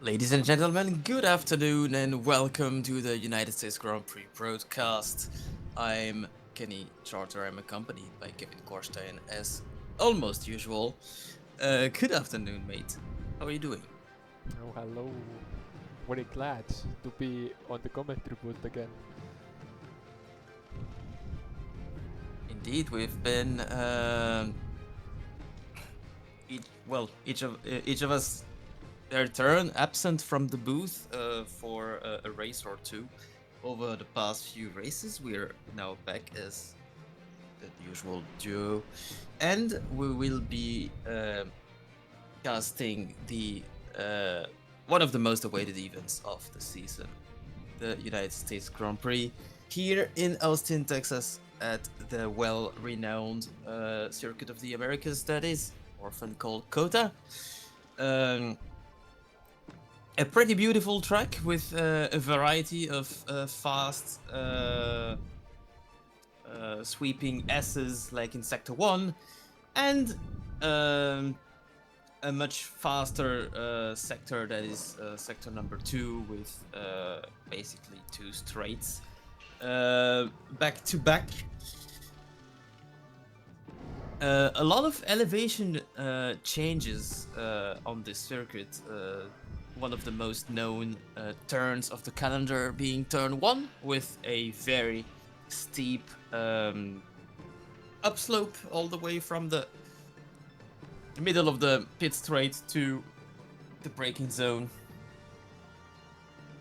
Ladies and gentlemen, good afternoon and welcome to the United States Grand Prix broadcast. I'm Kenny Charter. I'm accompanied by Kevin Korstein as almost usual. Good afternoon, mate. How are you doing? Oh, hello. Very glad to be on the commentary booth again. Indeed, we've been each of us their turn absent from the booth for a race or two over the past few races. We're now back as the usual duo, and we will be casting the one of the most awaited events of the season, the United States Grand Prix, here in Austin, Texas, at the well-renowned Circuit of the Americas that is often called COTA. Um, a pretty beautiful track with a variety of fast sweeping S's like in Sector 1, and um, a much faster sector that is sector number 2 with basically two straights back to back. A lot of elevation changes on this circuit. One of the most known turns of the calendar being turn 1 with a very steep upslope all the way from the middle of the pit straight to the braking zone.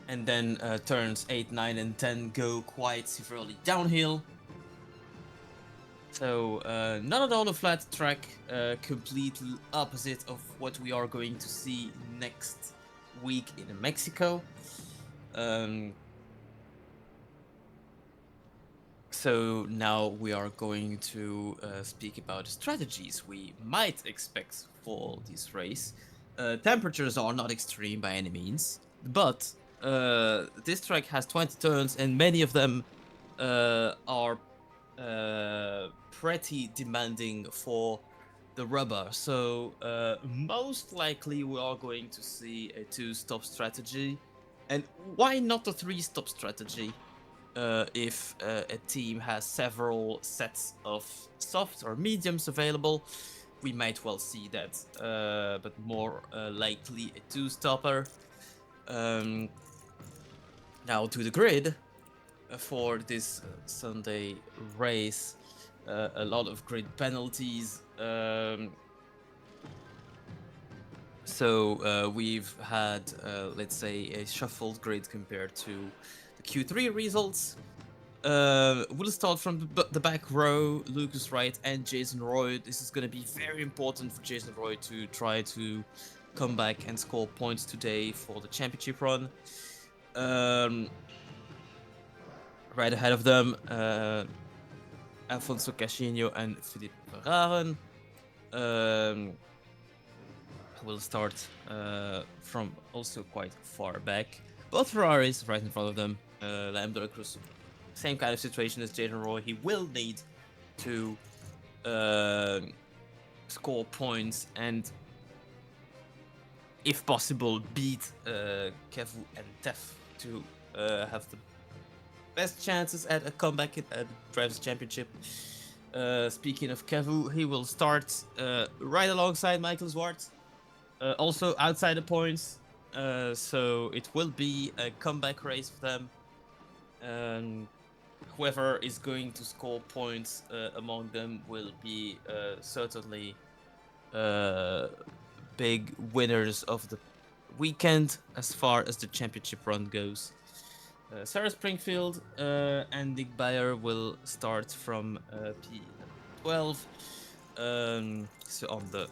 And then turns 8, 9, and 10 go quite severely downhill. So not at all a flat track, completely opposite of what we are going to see next week in Mexico. So now we are going to speak about strategies we might expect for this race. Temperatures are not extreme by any means, but this track has 20 turns and many of them are pretty demanding for the rubber. So most likely we are going to see a 2-stop strategy. And why not a 3-stop strategy? If a team has several sets of softs or mediums available, we might well see that, but more likely a 2-stopper. Um, Now to the grid for this Sunday race. A lot of grid penalties. So we've had, let's say, a shuffled grid compared to the Q3 results. We'll start from the back row, Lucas Wright and Jason Roy. This is going to be very important for Jason Roy to try to come back and score points today for the championship run. Right ahead of them, Alfonso Casino and Philippe Verhaeren. Will start from also quite far back. Both Ferraris right in front of them. Lambda Cruz, same kind of situation as Jaden Roy. He will need to score points and, if possible, beat Kevu and Tef to have the best chances at a comeback at the Drivers' Championship. Speaking of Kevu, he will start right alongside Michael Zwart. Also outside the points, so it will be a comeback race for them. Whoever is going to score points among them will be certainly big winners of the weekend as far as the championship run goes. Sarah Springfield and Nick Bayer will start from P12. So on the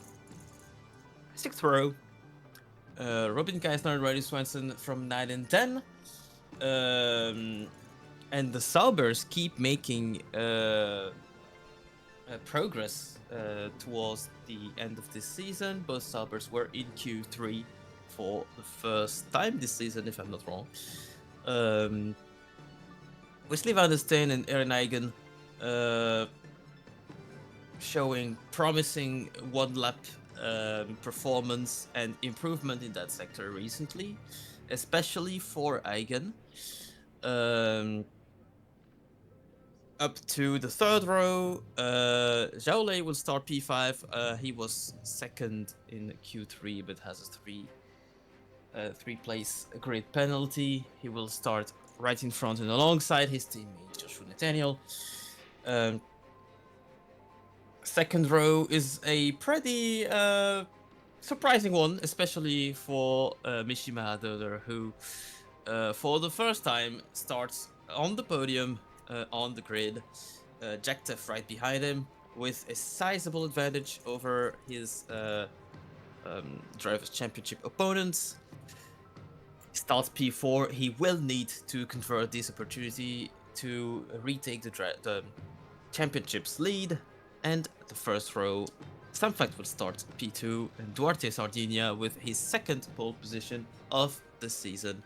6th row, Robin Geisner and Riley Swenson from 9 and 10. And the Saubers keep making progress towards the end of this season. Both Saubers were in Q3 for the first time this season, if I'm not wrong. Wesley Van der Steen and Aaron Eigen showing promising one-lap performance and improvement in that sector recently, especially for Eigen. Um, Up to the third row, Zhao Lei will start P5. He was second in Q3, but has a three place grid penalty. He will start right in front and alongside his teammate Joshua Nathaniel. Second row is a pretty surprising one, especially for Mishima Hadoder, who for the first time starts on the podium on the grid. Jacktef right behind him with a sizable advantage over his Drivers' Championship opponents. Starts P4. He will need to convert this opportunity to retake the championship's lead. And the first row, Samfact will start P2, and Duarte Sardinia with his second pole position of the season.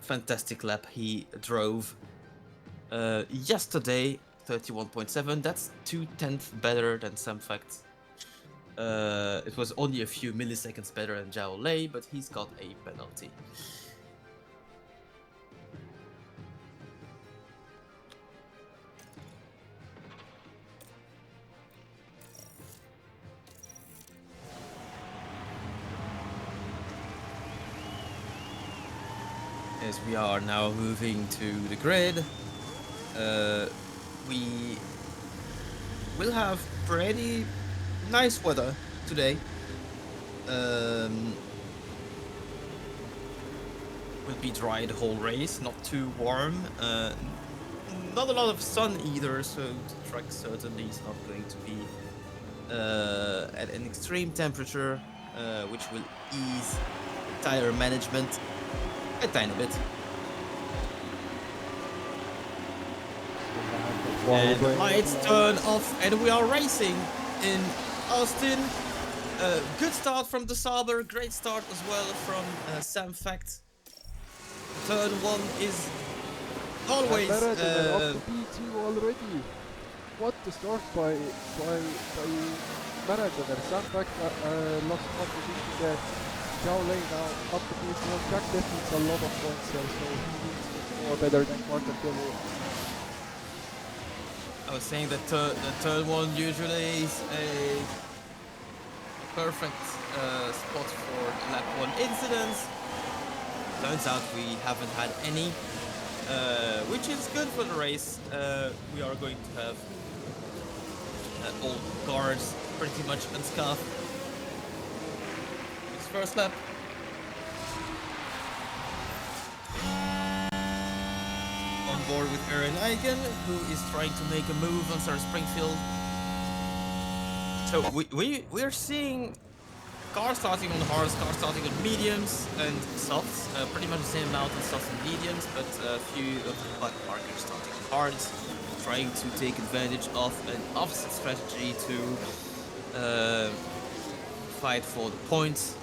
Fantastic lap he drove yesterday, 31.7. That's 2/10 better than Samfact. It was only a few milliseconds better than Zhao Lei, but he's got a penalty. As we are now moving to the grid, we will have pretty nice weather today. Will be dry the whole race, not too warm. Not a lot of sun either, so the track certainly is not going to be at an extreme temperature, which will ease tire management a tiny bit. And the lights turn off, and we are racing in Austin. Good start from the Sauber, great start as well from Samfact. Turn one is always. Up to P2 already. What the start by Maradona. Samfact lost one position there. Zhao Lei now up to P4. Jacktef needs a lot of points there, so he needs more better than Quartararo. I was saying that the turn one usually is a perfect spot for lap one incidents. Turns out we haven't had any, which is good for the race. We are going to have all cars pretty much unscuffed. It's first lap. On board with Aaron Eigen, who is trying to make a move on Sarah Springfield. So we're seeing cars starting on hards, cars starting on mediums and softs, pretty much the same amount of softs and mediums, but a few of the back markers starting on hards, trying to take advantage of an offset strategy to fight for the points.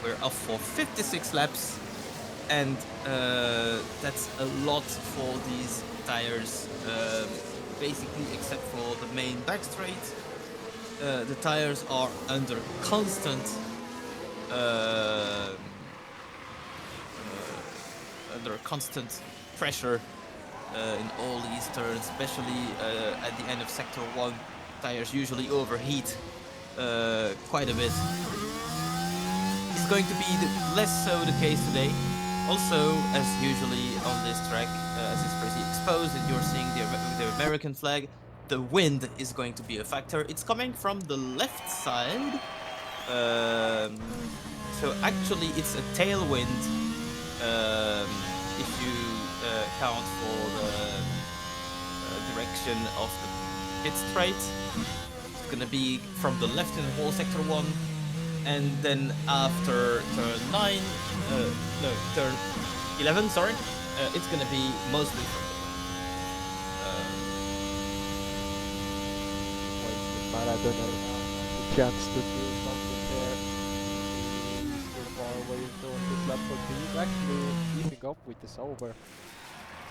We're off for 56 laps. And that's a lot for these tires, basically except for the main back straight. The tires are under constant pressure in all these turns, especially at the end of sector 1. Tires usually overheat quite a bit. It's going to be less so the case today. Also, as usually on this track, as it's pretty exposed and you're seeing the American flag, the wind is going to be a factor. It's coming from the left side. So actually it's a tailwind if you count for the direction of the pit straight. It's going to be from the left in the whole sector 1. And then after turn 9, turn 11, sorry, it's gonna be mostly from Maradona now the chance to do something there. He's still far away from this lap, but he's actually keeping up with the Sauber.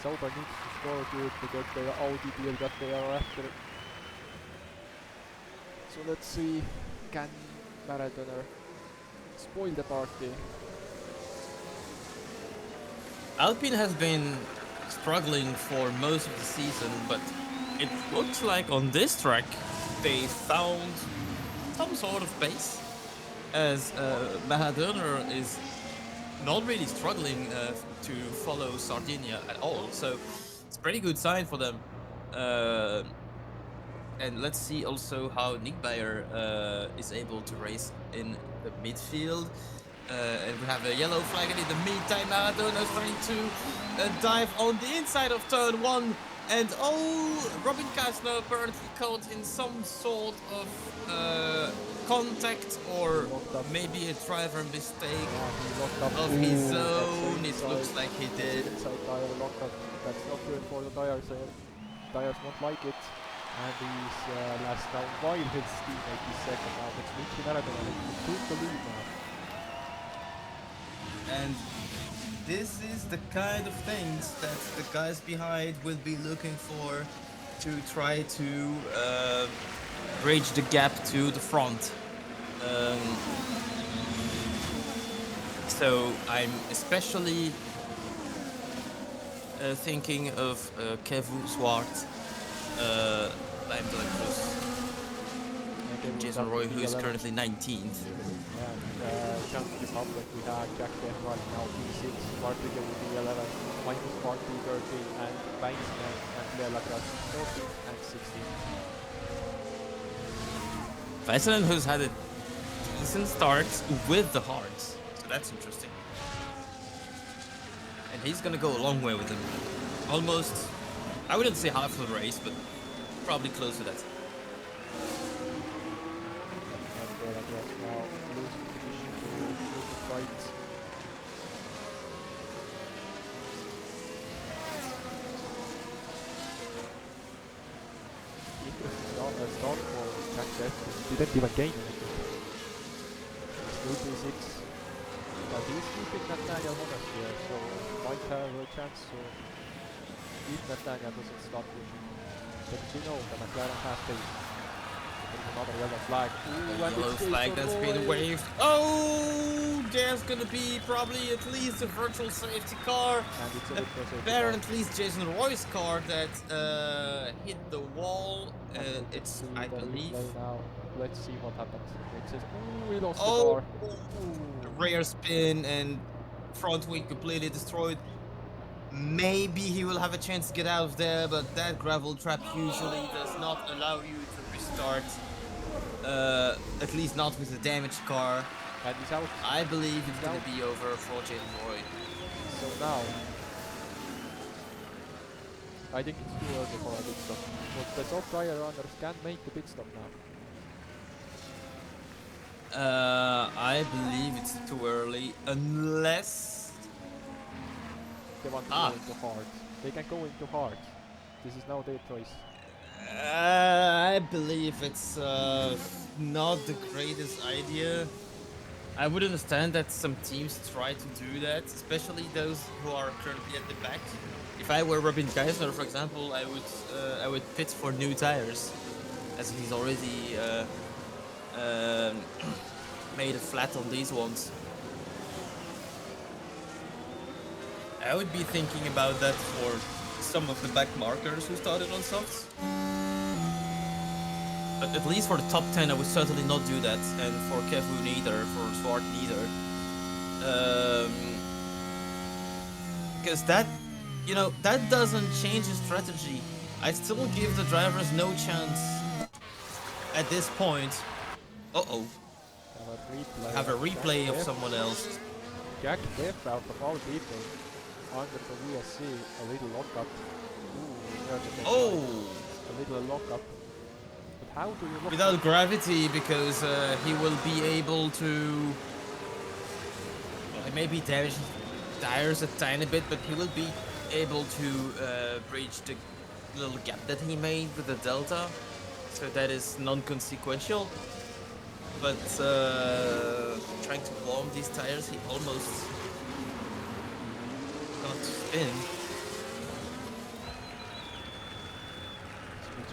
Sauber needs to score good to get their Audi deal that they are after. So let's see, can Maradona spoil the party? Alpine has been struggling for most of the season, but it looks like on this track they found some sort of pace, as Maradona is not really struggling to follow Sardinia at all. So it's a pretty good sign for them. Uh, and let's see also how Nick Bayer is able to race in the midfield. And we have a yellow flag, and in the meantime, Maradona is trying to dive on the inside of turn one. And oh, Robin Kastner apparently caught in some sort of contact, or maybe a driver mistake of his own. It looks like he did. Inside tire locked up. That's not good for the tires. Tires won't like it. And he's last down while his teammate is second now. It's Richie Maradona. He took the lead now. And this is the kind of things that the guys behind will be looking for to try to bridge the gap to the front. So I'm especially thinking of Kevu Swart, Lime de la Cruz, Jason Roy, who is currently 19th. Czech Republic, we have Jack Denmark now P6, Martiga will be 11, Michael Spark P13, and Weinsman and Lea Lagras 14 and 16. Weisselen, who's had a decent start with the hards, so that's interesting. And he's gonna go a long way with him. Almost, I wouldn't say half of the race, but probably close to that. Start for Jack Denmark. Didn't even gain anything. Still P6. But he's keeping Nathaniel honest here, so might have a chance to if Nathaniel doesn't start pushing. But you know the McLaren has pace. There's another yellow flag. Ooh, and Yellow flag that's been waved. Oh, there's gonna be probably at least a virtual safety car. And it's a apparently it's Jason Roy's car that hit the wall. It's, I believe. Now. Let's see what happens. It says, ooh, we lost the Oh, car. rear spin and front wing completely destroyed. Maybe he will have a chance to get out of there, but that gravel trap usually does not allow you to restart. At least not with a damaged car. And he's out. I believe it's going to be over for Jason Roy. So now, I think it's too early for a pit stop. But the top tire runners can make the pit stop now. I believe it's too early, unless they want to go into hard. They can go into hard. This is now their choice. I believe it's not the greatest idea. I would understand that some teams try to do that, especially those who are currently at the back. If I were Robin Geisler, for example, I would pit for new tires, as he's already made it flat on these ones. I would be thinking about that for some of the back markers who started on softs. But at least for the top 10, I would certainly not do that, and for Kevu neither, for Swart neither. Because that, you know, that doesn't change the strategy. I still give the drivers no chance at this point. Uh-oh. Have a replay of someone else. Jack Def out of all people under the VSC, a little lockup. Ooh, a little lockup. But how do you lock without up? gravity, because he will be able to. Well, he may be damaging tires a tiny bit, but he will be able to bridge the little gap that he made with the delta. So that is non-consequential. But trying to warm these tires, he almost got to spin.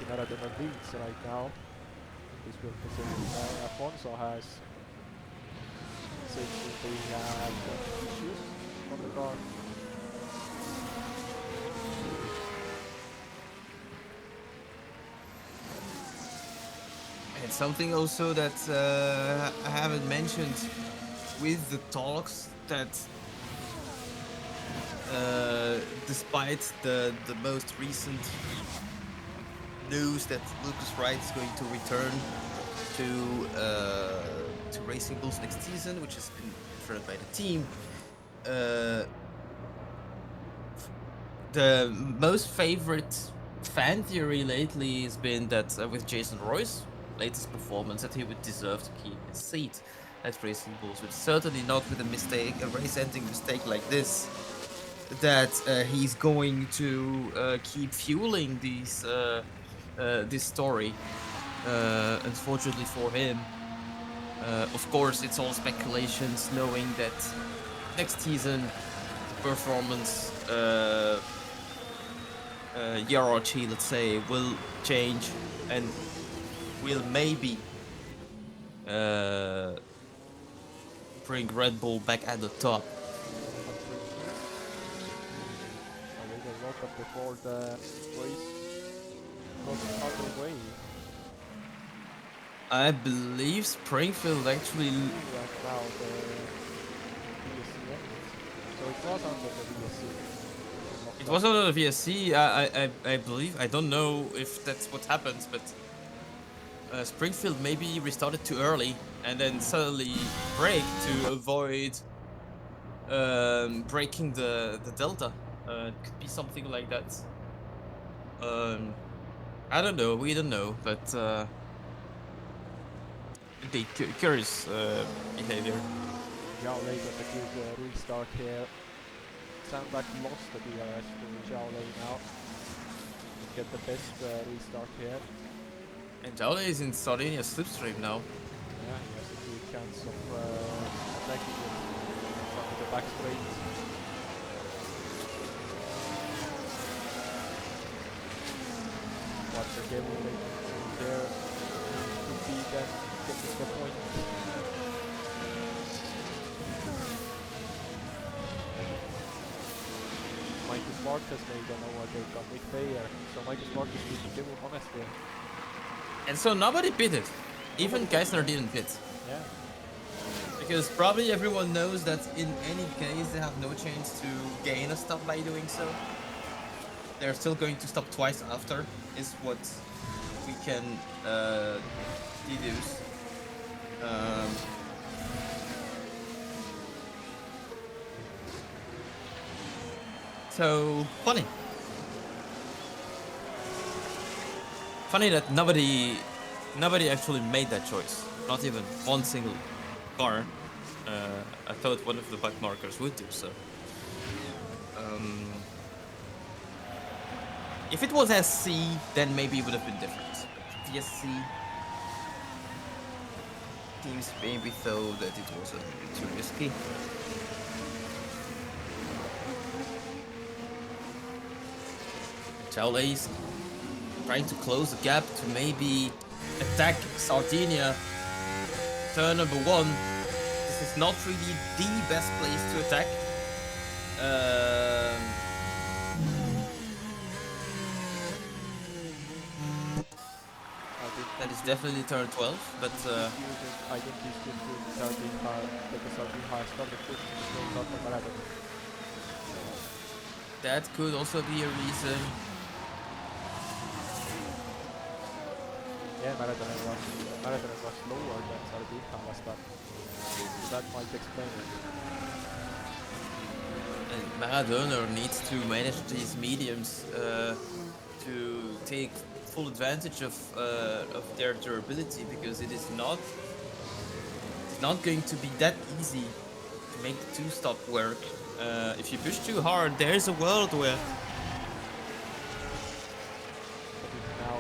Maradona leads right now. this will consider. Afonso has seems to be issues on the car. And something also that I haven't mentioned with the talks that despite the most recent news that Lucas Wright is going to return to Racing Bulls next season, which has been confirmed by the team. The most favorite fan theory lately has been that with Jason Roy's latest performance, that he would deserve to keep his seat at Racing Bulls, which certainly not with a race-ending mistake like this. That he's going to keep fueling this story. Unfortunately for him, of course, it's all speculations, knowing that next season the performance hierarchy, let's say, will change and will maybe bring Red Bull back at the top. We will look up before the race goes underway. I believe Springfield actually. Right now the VSC ends. So it was under the VSC. It was under the VSC. I believe. I don't know if that's what happens, but Springfield maybe restarted too early and then suddenly brake to avoid breaking the delta. It could be something like that. I don't know. We don't know, but curious behavior. Zhao Lei got a good restart here. Sound like lost the DRS for Zhao Lei now. Get the best restart here. And Jale is in Sardinia slipstream now. Yeah, he has a good chance of attacking it from the back straight. Watch the game there. Could be then getting the point. Michael Spark has made an overtake on Nick Bayer, so Michael Spark is beating Jim honestly. And so nobody bid it. Even Geisner didn't bid. Yeah. Because probably everyone knows that in any case they have no chance to gain a stop by doing so. They're still going to stop twice after, is what we can deduce. So funny. Funny that nobody actually made that choice. Not even one single car. I thought one of the back markers would do so. If it was SC, then maybe it would have been different. But VSC teams maybe thought that it was a bit too risky. Chaule's trying to close the gap to maybe attack Sardinia. Turn number 1. This is not really the best place to attack. That is definitely turn 12, but I think he's just doing Sardine high because Sardine high started pushing the goal out of Marathon. that could also be a reason. Yeah, Marathon was lower than Sardine last time. That might explain it. And Maradona needs to manage these mediums to take full advantage of their durability, because it is not going to be that easy to make the 2-stop work. If you push too hard, there's a world where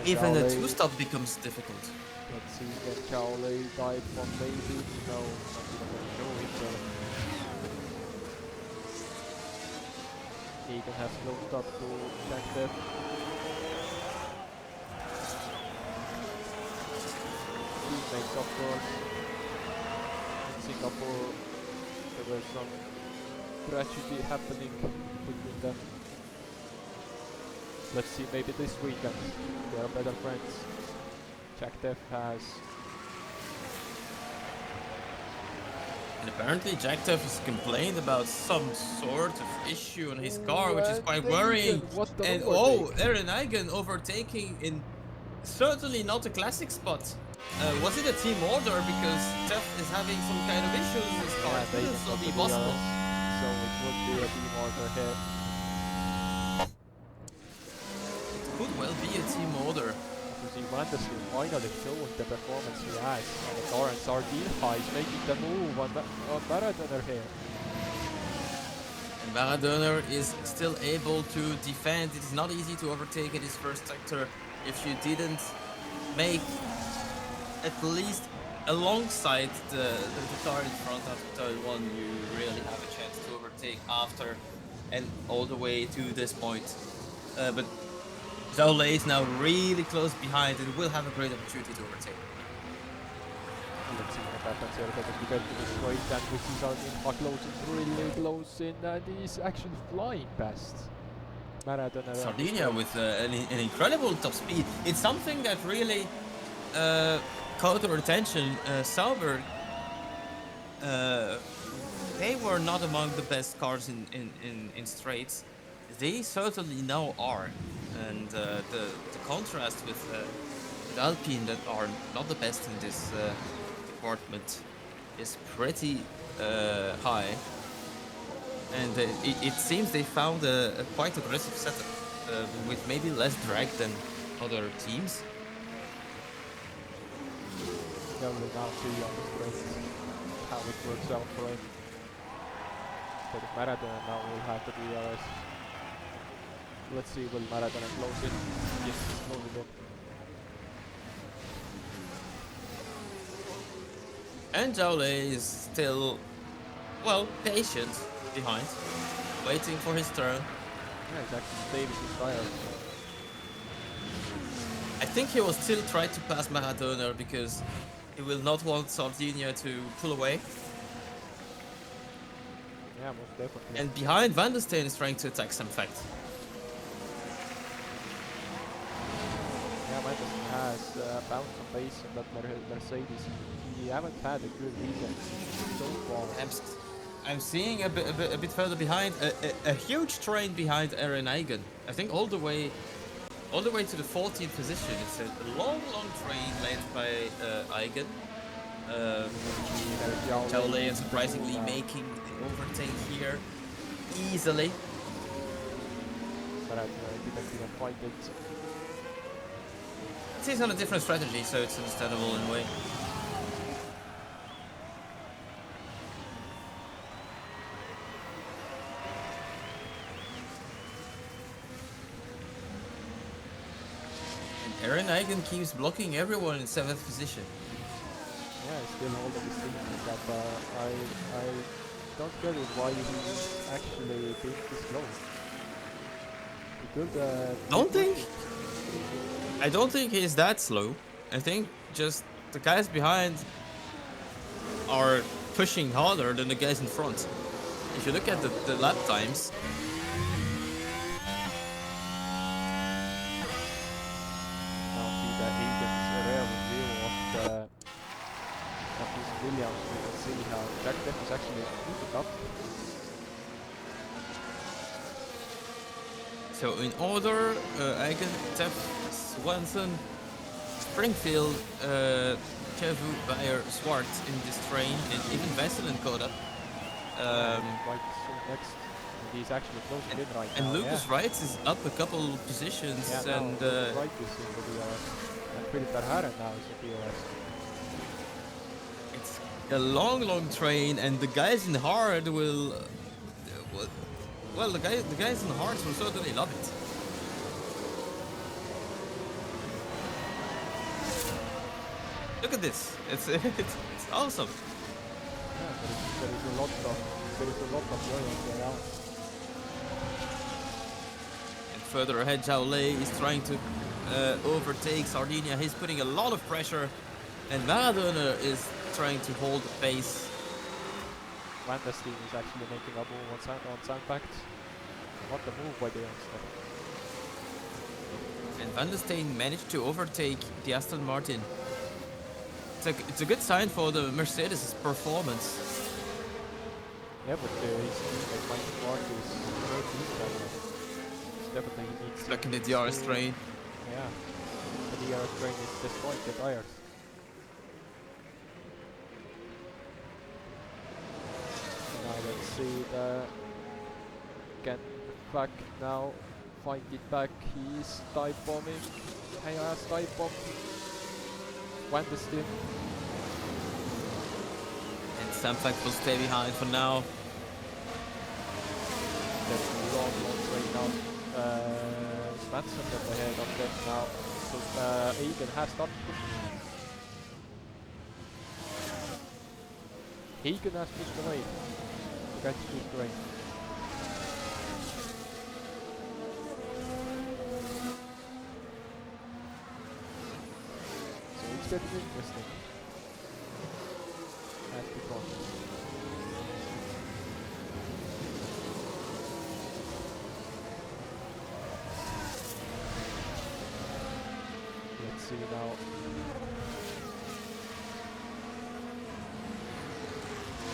even the 2-stop becomes difficult. Let's see, can Chowley dive from maybe? No, not even gonna show himself. Egan has closed up to check that. teammates, of course. In Singapore, there was some tragedy happening between them. Let's see, maybe this weekend they are better friends. Jack Def has... And apparently Jack Def has complained about some sort of issue on his car, which is quite worrying. What the And oh, Aaron Eigen overtaking in certainly not a classic spot. Was it a team order because Def is having some kind of issues with his car? Yeah, Could it still be possible? So it would be a team order here. Could well be a team order. You see Vandersloot finally showing the performance he has on the car, and Sardinha is making the move on Maradona here. And Maradona is still able to defend. It is not easy to overtake in his first sector if you didn't make at least alongside the car in front after turn 1, you really have a chance to overtake after and all the way to this point. But Zole is now really close behind and will have a great opportunity to overtake. Let's see what happens here, but we get to the straight and we see Sardinha closing, really close in, and he's actually flying past Maradona. Sardinha with an incredible top speed. It's something that really caught our attention. Sauber, they were not among the best cars in straights. They certainly now are. And the contrast with Alpine that are not the best in this department is pretty high. And it seems they found a quite aggressive setup with maybe less drag than other teams. Yeah, we'll now see on the straight how it works out for him. But Maradona now will have to DRS. Let's see, will Maradona close in? Yes, close it in. And Joule is still, well, patient behind, waiting for his turn. Yeah, he's actually saving his tires. I think he will still try to pass Maradona because he will not want Sardinia to pull away. Yeah, most definitely. And behind, Van der Steen is trying to attack some fact. Yeah, Vandersloot has bounced some pace on that Mercedes. He haven't had a good weekend so far. I'm seeing a bit further behind, a huge train behind Aaron Eigen. I think all the way to the 14th position. It's a long train led by Eigen. Joule surprisingly making the overtake here easily. But I didn't even find it. He's on a different strategy, so it's understandable in a way. And Aaron Eigen keeps blocking everyone in 7th position. Yeah, he's still holding his team like that, but I don't get it why he's actually being this slow. He could, I don't think he's that slow. I think just the guys behind are pushing harder than the guys in front. If you look at the lap times. Now see the agent's rare review of his Williams. We can see how Jack Def is actually moving up. So in order, Eigen, Teff, Swanson, Springfield, Kevu, Bayer, Swart in this train, and even Vesselin caught up. Right so next, and he's actually closing in right now. And Lucas Wright is up a couple positions, yeah, and Wright is in the DRS, and Philip Verhaeren now is in DRS. it's a long train, and the guys in hard will. Well, the guys in the hearts will certainly love it. Look at this! It's awesome. Yeah, there is a lot of joy around. And further ahead, Joule is trying to overtake Sardinia. He's putting a lot of pressure And Maradona is trying to hold the pace. Van der Steen is actually making a move on Sandbagged. What a move by the youngster. And Van der Steen managed to overtake the Aston Martin. It's a good sign for the Mercedes' performance. Yeah, but his teammate Michael Ward is hurt his camera. Definitely he needs Stuck in the DRS train. Yeah, the DRS train is destroying the tires. Now let's see the get back now. Find it back. He's dive bombing. He has dive bomb. Van der Steen. And Samfak will stay behind for now. That's a long train now. Svensson got ahead of them now. So Egan has stopped. Egan has pushed away. To catch this train. So it's getting interesting. As before. Let's see now.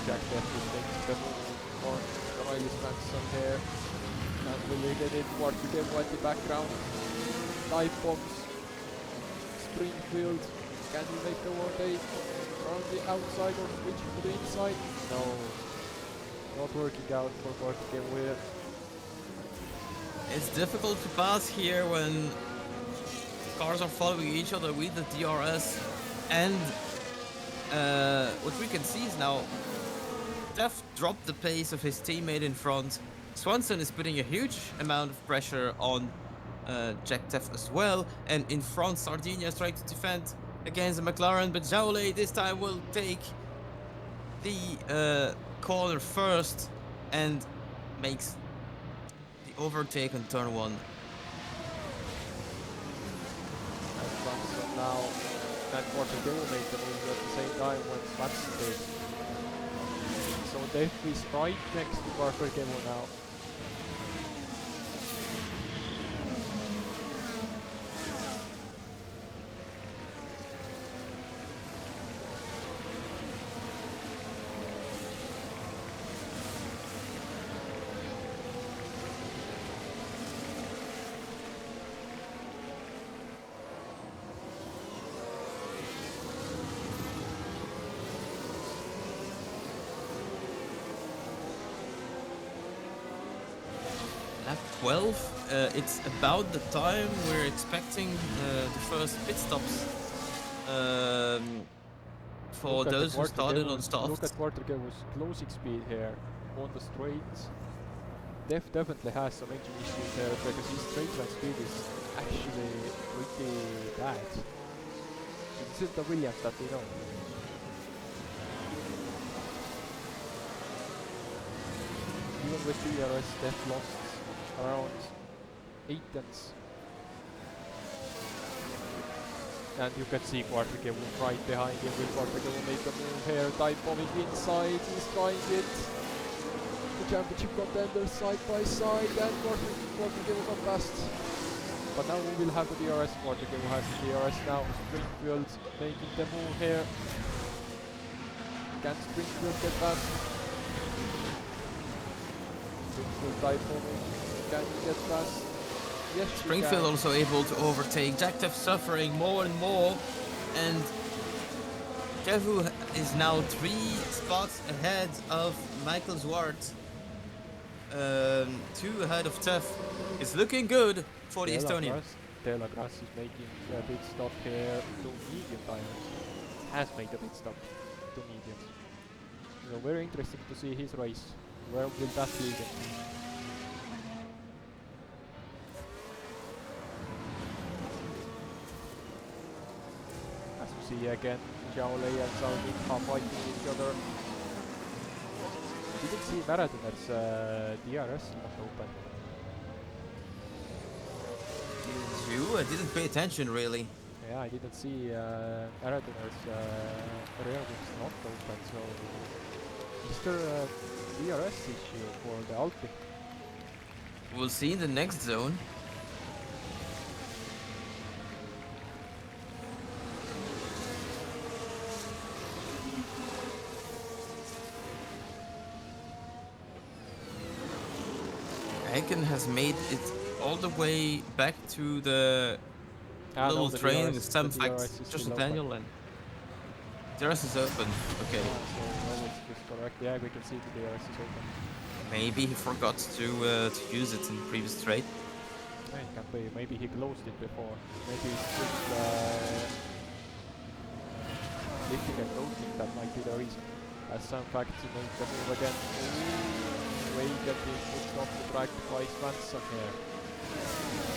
Jack definitely takes the move on Riley Svensson here. And will he get it? Watergate at the background. Dive bombs. Springfield. Can he make the overtake around the outside or switching to the inside? No. Not working out for Watergate here. It's difficult to pass here when cars are following each other with the DRS. And what we can see is now Teff dropped the pace of his teammate in front. Swanson is putting a huge amount of pressure on Jack Teff as well. And in front, Sardinia is trying to defend against the McLaren. But Jaolet this time will take the corner first and makes the overtake on turn 1. And Svensson now and Watergate made the move at the same time when Svensson did. So Dave is right next to Watergate now. Lap 12, it's about the time we're expecting the first pit stops for those who started on soft. Look at Watergate's closing speed here on the straights. Def definitely has some engine issues there because his straight line speed is actually pretty bad. So this is the Williams that we know. Even with DRS, Def lost around 8 tenths. And you can see Watergate right behind him. Will Watergate will make a move here? Dive bombing inside. He's trying it. The championship contenders side by side, and Watergate will not past. But now we will have the DRS. Watergate has the DRS now. Springfield making the move here. Can Springfield get past? Springfield dive bombing. Can he get past? Yes, Springfield also able to overtake. Jack Teff suffering more and more, and Kevu is now 3 spots ahead of Michael Zwart. 2 ahead of Teff. It's looking good for the Estonian. De La Grasse is making a pit stop here to medium tires. Has made a pit stop to mediums. So very interesting to see his race. Where will that lead him? As we see again, Jaolet and Salmik are fighting each other. Didn't see Maradoner's DRS not open. I didn't pay attention really. Yeah, I didn't see Aradoner's rear wings not open, so is there a DRS issue for the Alpine? We'll see in the next zone. Hagen has made it all the way back to the little No, the train DRS, with some the facts. DRS is Just still Daniel and DRS is open. Okay. So well, it's just correct. Yeah, we can see the DRS is open. Maybe he forgot to use it in the previous trade. Yeah, it can be. Maybe he closed it before. Maybe it's just lifting and closing. That might be the reason. As some fact to make the move again. Ooh, way getting pushed off the track by Svensson here.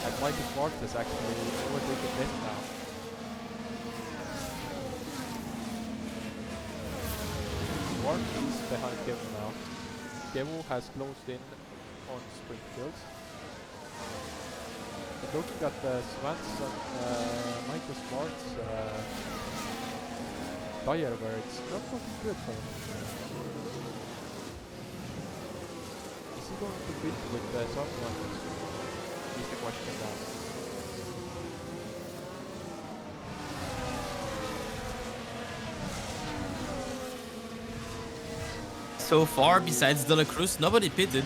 And Michael Schwartz has actually overtaken them now. Schwartz is behind Kevu now. Kevu has closed in on Springfield. But looking at Svensson, Michael Schwartz tire where it's not looking good for him. Is he going to beat with someone? Is the question now. So far, besides De La Cruz, nobody pitted.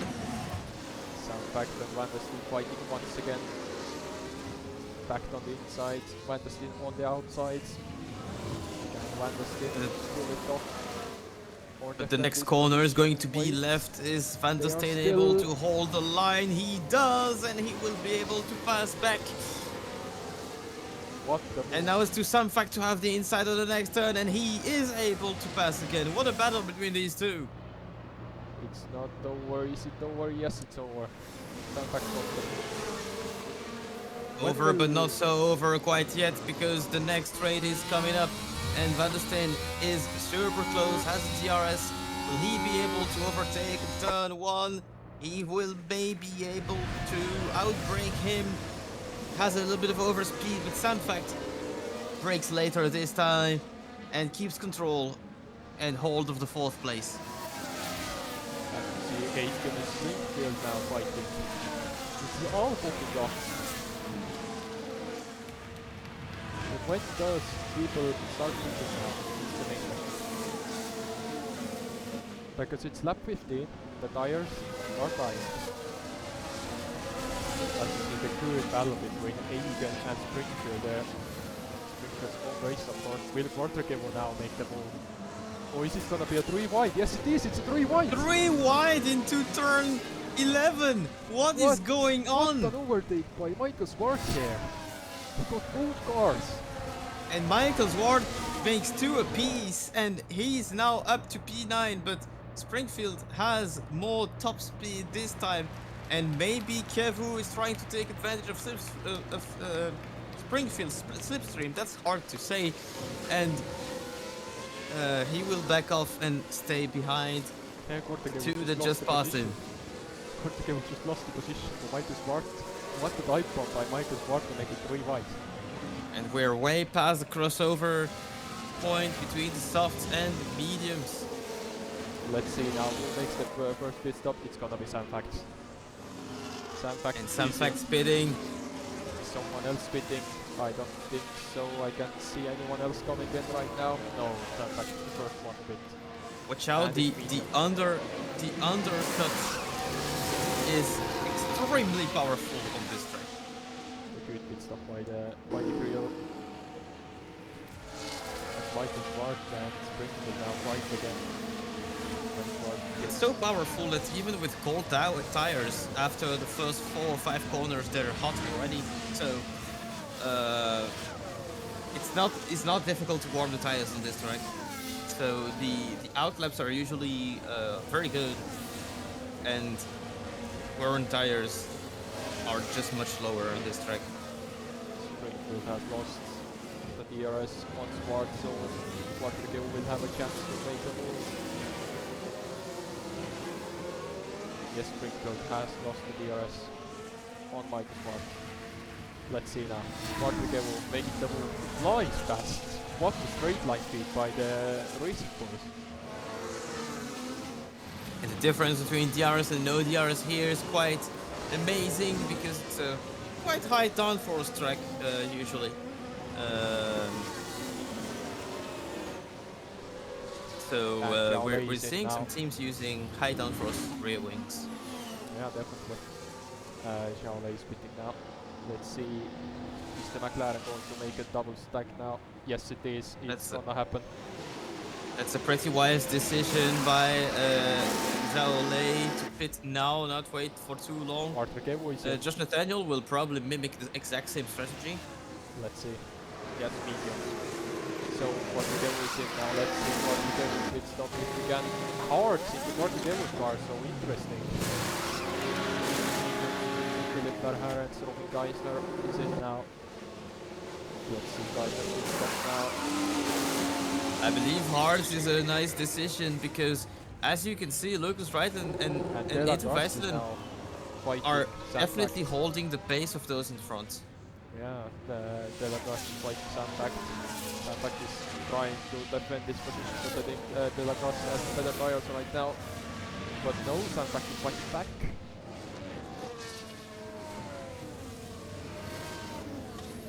Some fact and Van der Steen fighting once again. Backed on the inside, Van der Steen on the outside. Van der Steen pull it off. But the next corner is going to be left. Is Van der Steen able to hold the line? He does, and he will be able to pass back. What the and now it's to some fact to have the inside of the next turn, and he is able to pass again. What a battle between these two. It's not over. Is it over? Yes, it's over. Some fact over, but not so over quite yet, because the next raid is coming up. And Van der Steen is super close, has a DRS. Will he be able to overtake in turn one? He will maybe be able to outbrake him. Has a little bit of overspeed, but Sandfact breaks later this time and keeps control and hold of the fourth place. And you see Hagen and Springfield now fighting. It's all popping off. But when does people start thinking now? Is the main question. Because it's lap 15, the tires are dying. As you see the current battle between Hagen and Springfield there. Springfield's home race, of course. Will Quartergame now make the move? Or is it gonna be a 3 wide? Yes it is, it's a 3 wide! 3 wide into turn 11! What is going on? What an overtake by Michael Schwartz here. He got both cars. And Michael Ward makes 2 apiece, and he's now up to P9, but Springfield has more top speed this time, and maybe Kevu is trying to take advantage of Springfield's slipstream. That's hard to say, and he will back off and stay behind 2 that just passed him. Quartergame just lost the position to Michael Schwartz. What the dive bomb by Michael Schwartz to make it 3 wide. And we're way past the crossover point between the softs and the mediums. Let's see now who makes the first pit stop. It's gonna be Sandfact. And Sandfact spitting. Someone else spitting. I don't think so. I can't see anyone else coming in right now. No, Sandfact is the first one to pit. Watch out, the undercut is extremely powerful on this track. The good pit stop by the Grill. And Michael Schwartz and Springfield now fight again. It's so powerful that even with cold tires, after the first 4 or 5 corners, they're hot already. So it's not difficult to warm the tires on this track. So the outlaps are usually very good, and wear on tires are just much lower on this track. Springfield has lost the DRS on Schwartz, so Quartergame will have a chance to make a move. Yes, Springfield has lost the DRS on Michael Schwartz. Let's see now. Rodriguez will make the move. Flies past. What a straight line speed by the racing course. And the difference between DRS and no DRS here is quite amazing because it's a quite high downforce track usually. So we're seeing some teams using high downforce rear wings. Yeah, definitely. Xiaolei is pitting now. Let's see. Is the McLaren going to make a double stack now? Yes, it is. It's gonna happen. That's a pretty wise decision by Xiaolei to pit now, not wait for too long. Josh Nathaniel will probably mimic the exact same strategy. Let's see. Yes, medium. So Rodriguez is in now. Let's see Rodriguez pit stop if we can. Hard in the Rodriguez car, so interesting. Philip Verhaeren, Robin Geisler is in now. Let's see Geisler pit stop now. I believe Hards is a nice decision because, as you can see, Lucas Wright and Nathan Weisselen are definitely holding the pace of those in front. Yeah, De La Crosse is fighting Sandbach. Sandbach is trying to defend this position, but I think De La Crosse has better tires right now. But no, Sandbach is fighting back.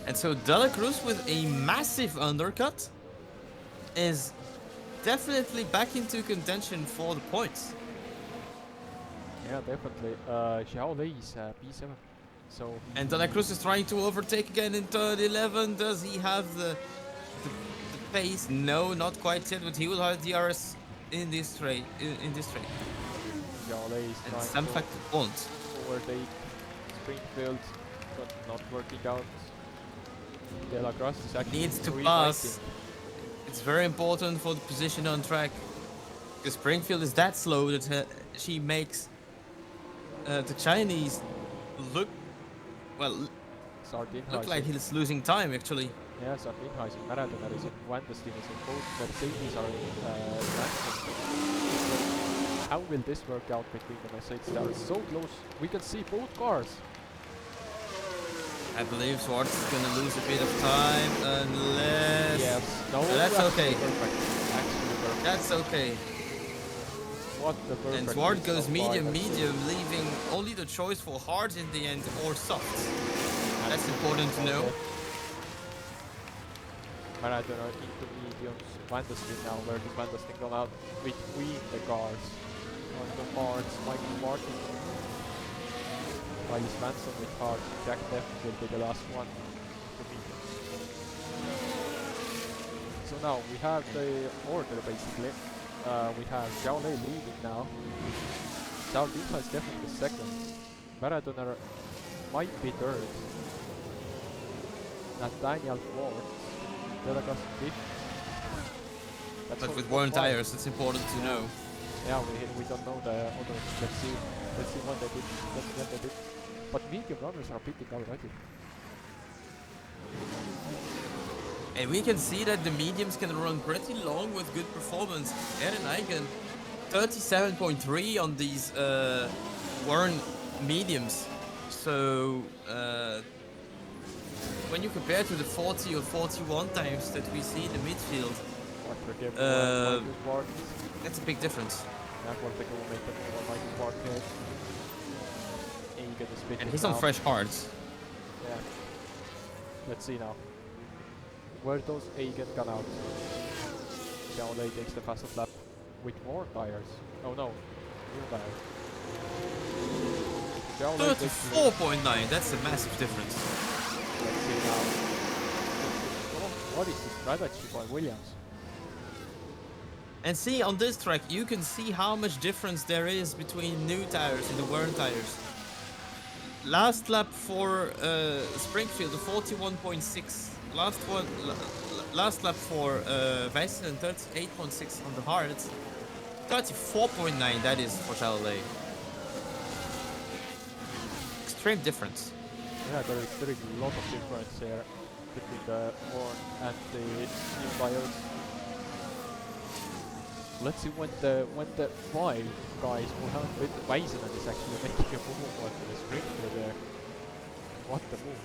And so De La Cruz with a massive undercut is definitely back into contention for the points. Yeah, definitely. Xiaolei is P7. So and De La Cruz is trying to overtake again in turn 11. Does he have the pace? No, not quite yet, but he will have DRS in this straight. In this straight. Xiaolei is and some factor won't. Overtake Springfield, but not working out. De La Crosse is actually needs to pass. It's very important for the position on track because Springfield is that slow that she makes the Chinese look like he's losing time actually. Yeah, Sardinheiser, Maradona is in Wandestein is in both Mercedes are in so how will this work out between the Mercedes? They are so close. We can see both cars. I believe Schwartz is going to lose a bit of time unless... Yes, no, that's okay. Perfect. Actually perfect. That's okay. What the perfect. And Schwartz goes medium, leaving only the choice for hard in the end or soft. That's important to know. Maradona into mediums. Wandestein now. Where does Wandestein come out? Between the cars. On the parts, Michael Martin. Riley Manson with hard. Jack Neff will be the last one. So now we have the order basically. We have Xiaolei leading now. Xiao Dima is definitely second. Maradona might be third. Nathaniel fourth. De La Crosse fifth. But with worn tires, it's important to know. Yeah, we don't know the others. Let's see when they did. When they did. But medium runners are pitting already. And we can see that the mediums can run pretty long with good performance. Eren Eigen, 37.3 on these worn mediums. So when you compare to the 40 or 41 times that we see in the midfield, that's a big difference. And he's on fresh hards. Yeah. Let's see now. Where does Eigen come out? Xiaolei takes the fastest lap with more tires. Oh no, new tires. 34.9, that's a massive difference. Let's see now. What is the strategy by Williams? And see, on this track, you can see how much difference there is between new tires and the worn tires. Last lap for Springfield, 41.6. Last lap for Weisselen, 38.6 on the hards. 34.9, that is for Xiaolei. Extreme difference. Yeah, there is a lot of difference here between the worn and the new tires. Let's see when the five guys will have with Weisselen is actually making a move on the Springfield there. What the move?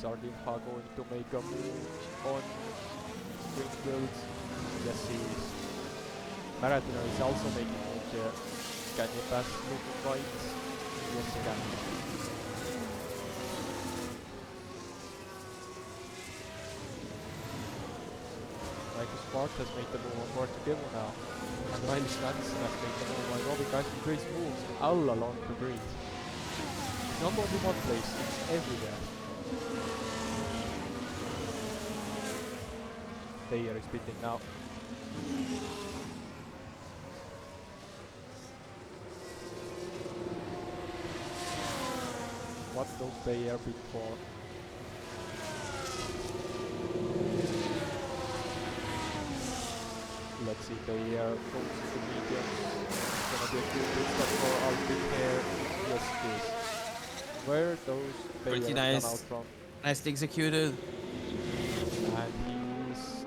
Sardinha going to make a move on Springfield. Yes, he is. Marathoner is also making a move there. Can he pass looking right? Yes, he can. Michael Spark has made the move on Portugal now. And Riley Svensson has made the move on Robbie Grace moves all along the grid. It's not only one place, it's everywhere. Taylor is pitting now. What does Taylor bid for? Let's see, Taylor goes to the medium. It's gonna be a good pit stop for Albin here. Yes, it is. Where those Pretty Taylor nice. come out from? Nicely executed. And he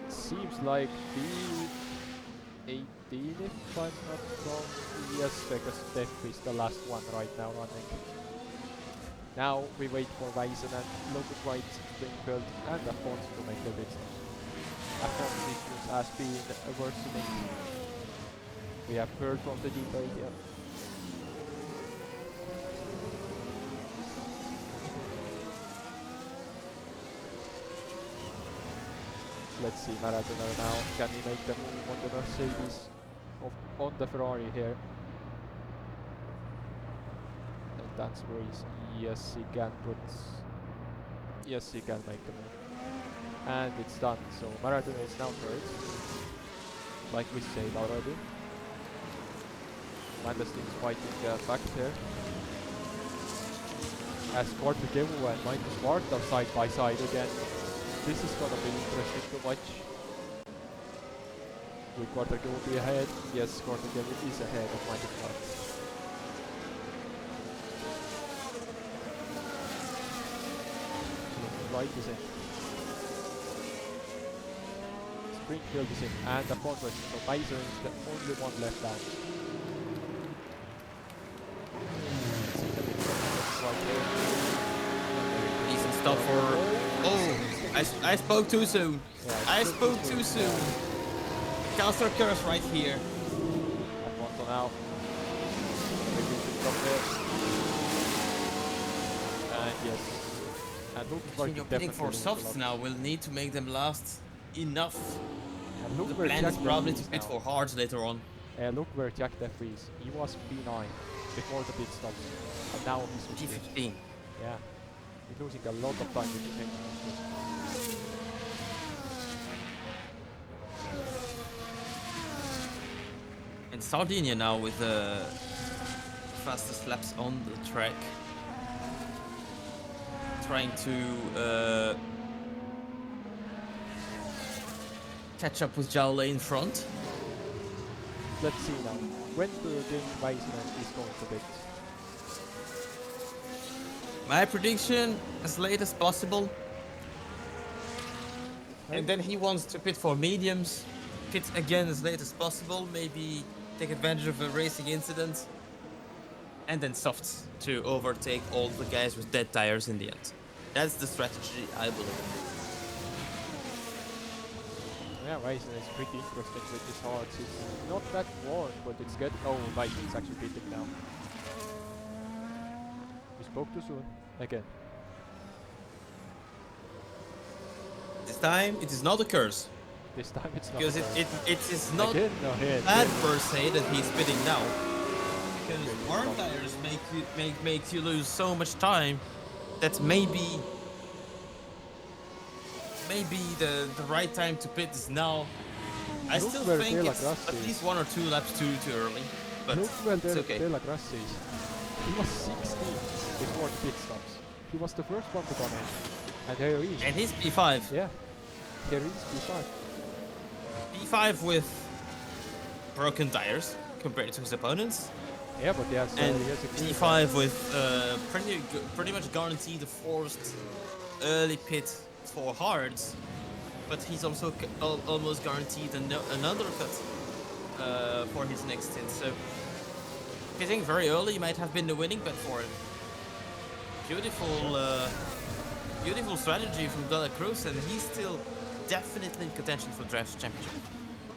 seems like B18 if I'm not wrong. Yes, because Steph is the last one right now running. Now we wait for Weizen and Locust White, Springfield and Afonso to make the pit stop. Afonso's issues has been worsening. We have heard from the debate here. Let's see Marathoner now. Can he make the move on the Mercedes on the Ferrari here? And that's where he's. Yes, he can put. Yes, he can make the move. And it's done. So Marathoner is now third. Like we said already. Mandestin is fighting back there. As Cortegevo and Michael Smart are side by side again. This is gonna be interesting to watch. Will Cortegevo be ahead? Yes, Cortegevo is ahead of Michael Smart. Right is in. Springfield is in and Afonso is in. So Weiser is the only one left out. Decent stop for... Oh! I spoke too soon. Yeah, I spoke too soon. Counter curse right here. Afonso now. Maybe we should stop there. And yes. And looks like You're pitting for softs now. We'll need to make them last enough. And look The where plan Jack is probably Duffy to is pit now. for hards later on. Look where Jack Duffy is. He was P9 before the pit stops. And now he's switching. P15. Yeah. He's losing a lot of time with the technical. And Sardinia now with the fastest laps on the track. Trying to catch up with Jaume in front. Let's see now. When do you think Weissman is going to pit? My prediction, as late as possible. And then he wants to pit for mediums. Pit again as late as possible. Maybe take advantage of a racing incident. And then softs to overtake all the guys with dead tires in the end. That's the strategy, I believe. Yeah, Weissman is pretty interesting with his hearts. It's not that warm, but it's good. Oh, Weissman is actually pitting now. We spoke too soon. Again. This time, it is not a curse. This time it's not. Because it is not Again, no, here, bad here. per se that he's pitting now. Because warm tires make you lose so much time that maybe the right time to pit is now. I Look still where think De La it's Grasse at is. least 1 or 2 laps too early. But Look where it's okay. De La Grasse is. He was 16 before the pit stops. He was the first one to come in. And here he is. And he's P5. Yeah. Here he is, P5. P5 with broken tires compared to his opponents. Yeah, but he has, And he has a clean P5 with pretty much guaranteed a forced early pit for hards, but he's also almost guaranteed another cut for his next stint. So pitting very early might have been the winning bet for him. Beautiful beautiful strategy from De La Cruz, and he's still definitely in contention for Drafts Championship.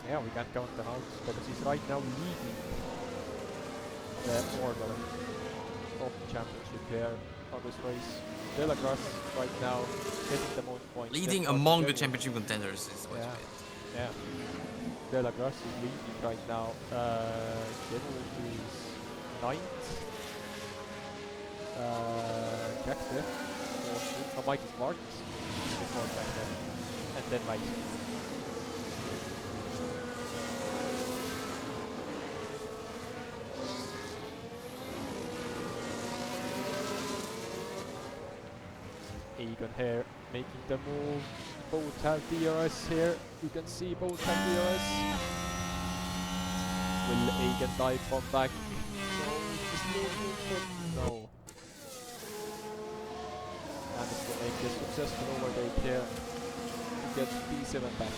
Yeah, we can't count them out because he's right now leading the order of the championship here on this race. De La Cruz right now getting the most points. Leading Then among the Bartolomeo. championship contenders is what you Yeah, yeah. De La Cruz is leading right now. Kevo is 9th. Jack Depp, 4th. Michael Smart before Jack Depp. And then Mike. Egan here making the move. Both have DRS here. You can see both have DRS. Will Egan dive from back? No. And it's gonna make a successful overtake here to get P7 back.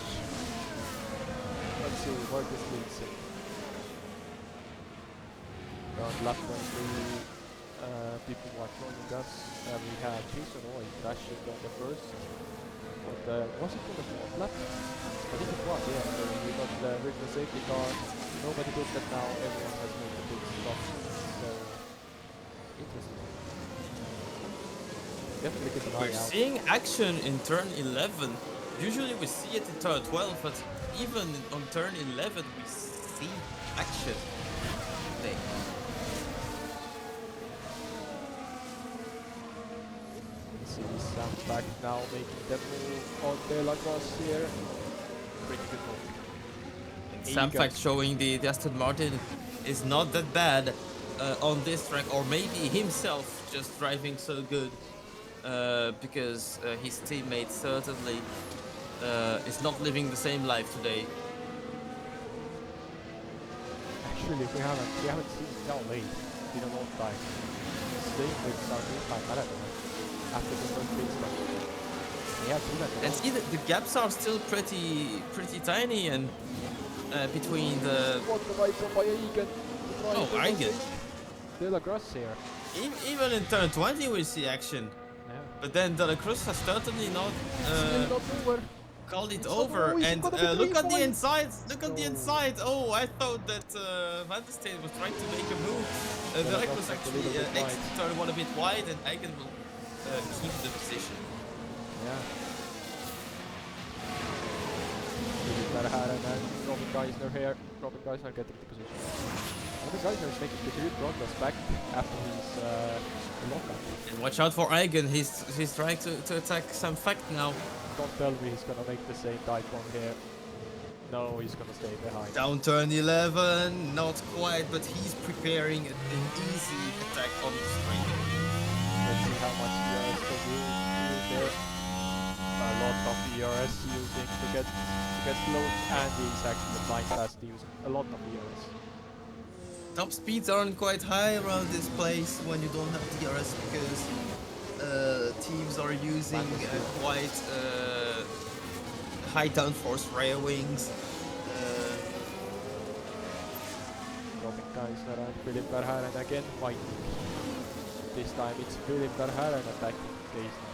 Let's see where this leads him. Around lap 23. People who are joining us. We have Jason Oy crashing on the first. But was it on the 4th lap? I think it was, yeah. So we got the original safety car. Nobody did that now. Everyone has made a big stop. So interesting. Definitely get an eye We're out. seeing action in turn 11. Usually we see it in turn 12, but even on turn 11 we see action. Today. See Sam back now making the move on De La Cruz here. Pretty good move. Sam fact showing the Aston Martin is not that bad on this track, or maybe himself just driving so good because his teammate certainly is not living the same life today. Actually, we haven't seen Cal late in a long time. Staying with South time marathon after the first pit stop. And see the gaps are still pretty tiny, and between the What the right from by Egan. oh Egan. De La Cruz here. Even in turn 20 we see action. Yeah. But then De La Cruz has certainly not Still not over. called it It's over. not over. And He's gonna be look at 3 the points. inside. Look at the No. inside. Oh, I thought that Van der Steen was trying to make a move. De La Cruz actually exited turn 1 a bit wide, and Egan will keep the position. Yeah. And Robin Geisler here. Robin Geisler getting the position. Robin Geisler is making the good progress back after his lockup. And watch out for Egan. He's trying to attack some fact now. Don't tell me he's gonna make the same dive bomb here. No, he's gonna stay behind. Down turn 11, not quite, but he's preparing an easy attack on the straight. Let's see how much ERS can use there. A lot of ERS using to get close, and he's actually blind fast using a lot of ERS. Top speeds aren't quite high around this place when you don't have DRS because teams are using quite high downforce rail wings. Robin Geisler and Philip Verhaeren again fighting. This time it's Philip Verhaeren attacking Geisler.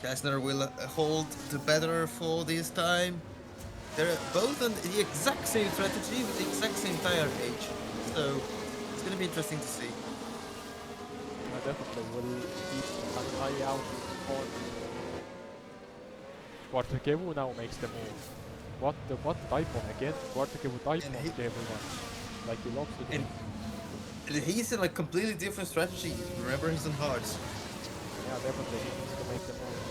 Geisler will hold the better for this time. They're both on the exact same strategy with the exact same tire age, so it's going to be interesting to see. Definitely will keep an eye out on Quarterkevu now makes the move. What type on again? Quarterkevu type on everyone. Like he loves to do. And he's in a completely different strategy. Remember, he's on hards. Yeah, definitely he needs to make the move.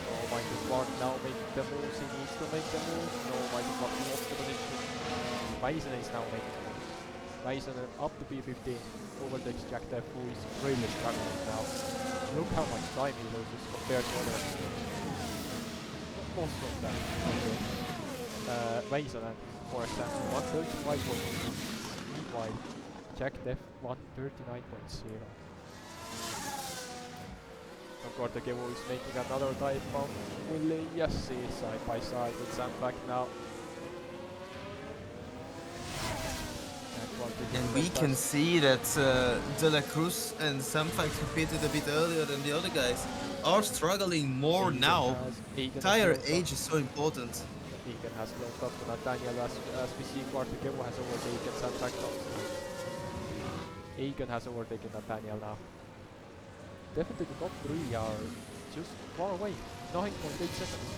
No, Michael Clark now making the moves. He needs to make the move. No, Michael Clark lost the position. Mason is now making the move. Mason up to P15. Overtakes Jack Depp, who is really struggling now. Look how much time he loses compared to others. Also that. Mason, for example, 135.6. Meanwhile, Jack Depp 139.0. Of course, the Kevo is making another dive bomb. Willie Yassi side by side with Sam back now. And And we can see that De La Cruz and Samfax, who pitted a bit earlier than the other guys, are struggling more now. Tire age is so important. Egan has closed up to Nathaniel as we see Quartigevo has overtaken Samfax. Egan has overtaken Nathaniel now. Definitely the top three are just far away. 9.8 seconds.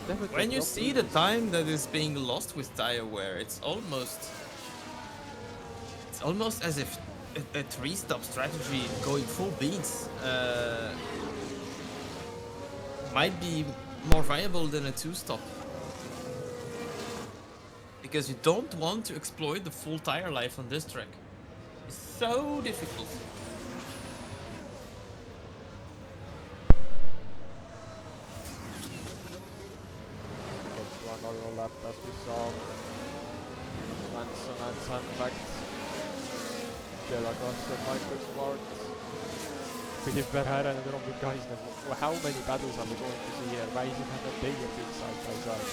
Definitely When you see the time that is being lost with tire wear, it's almost as if a three-stop strategy going full beans might be more viable than a two-stop. Because you don't want to exploit the full tire life on this track. It's so difficult. Another lap as we saw. Manson and Sandback. De La Cruz and Michael Smart. Philip Verhaeren and Robin Geisner. How many battles are we going to see here? Why is it that they have been side by side?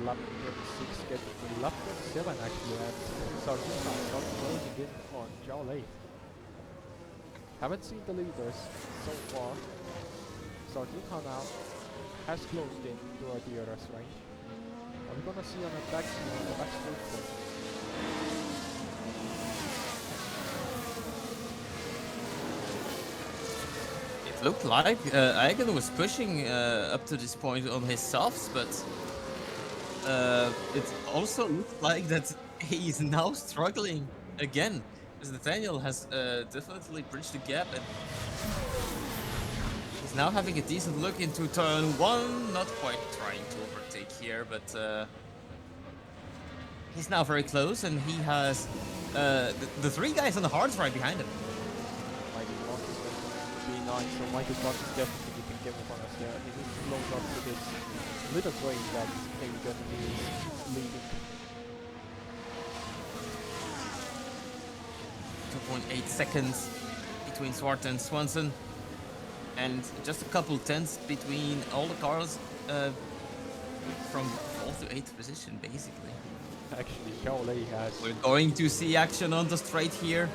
Lap 6 getting to lap 7 actually, and Sarduha not closing in on Zhao Lei. Haven't seen the leaders so far. Sarduha now has closed in to a DRS range. Are we gonna see an attack on the back straight? It looked like Eigen was pushing up to this point on his softs, but it also looks like that he is now struggling again, as Nathaniel has definitely bridged the gap, and he's now having a decent look into turn 1, not quite trying to overtake here, but he's now very close, and he has the three guys on the hards right behind him. Michael Scott is going to be nice, so Michael Scott is definitely keeping Kevin on us there. He needs to close up to this little train that Egan is leading. 2.8 seconds between Swart and Swanson, and just a couple tenths between all the cars from 4th to 8th position, basically. Actually, Zhao Lei has... We're going to see action on the straight here.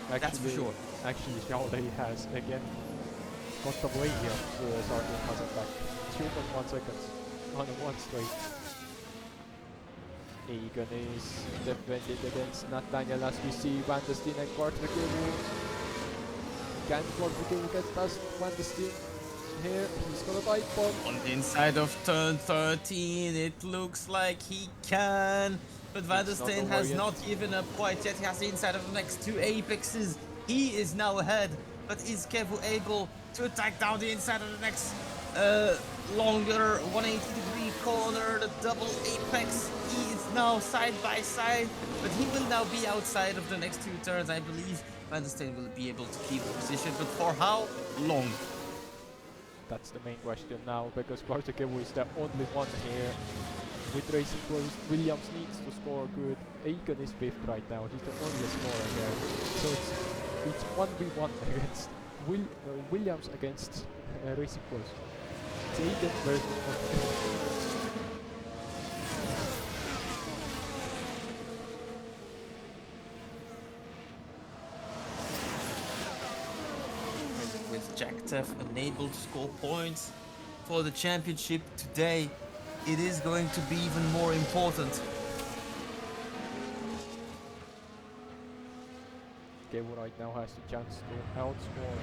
That's for sure. Actually, Zhao Lei has, again, got the way here to Sergeant Hasenbeck. 2.1 seconds on one straight. Egan is defended against Nathaniel as we see Van der Steen and Quartigevo. Can Quartigevo get past Van der Steen? Here, he's gonna bite bomb. On the inside of turn 13, it looks like he can. But Van der Steen has not given up quite yet. He has the inside of the next two apexes. He is now ahead. But is Kevu able to attack down the inside of the next longer 180-degree corner, the double apex? He is now side by side, but he will now be outside of the next two turns. I believe Van der Steen will be able to keep the position, but for how long? That's the main question now, because Quartigevo is the only one here with racing close. Williams needs to score good. Egan is 5th right now. He's the only scorer here. So it's 1v1 against Williams against racing close. It's Egan versus Quartigevo. Jacktef unable to score points for the championship today, it is going to be even more important. Kevu right now has the chance to outscore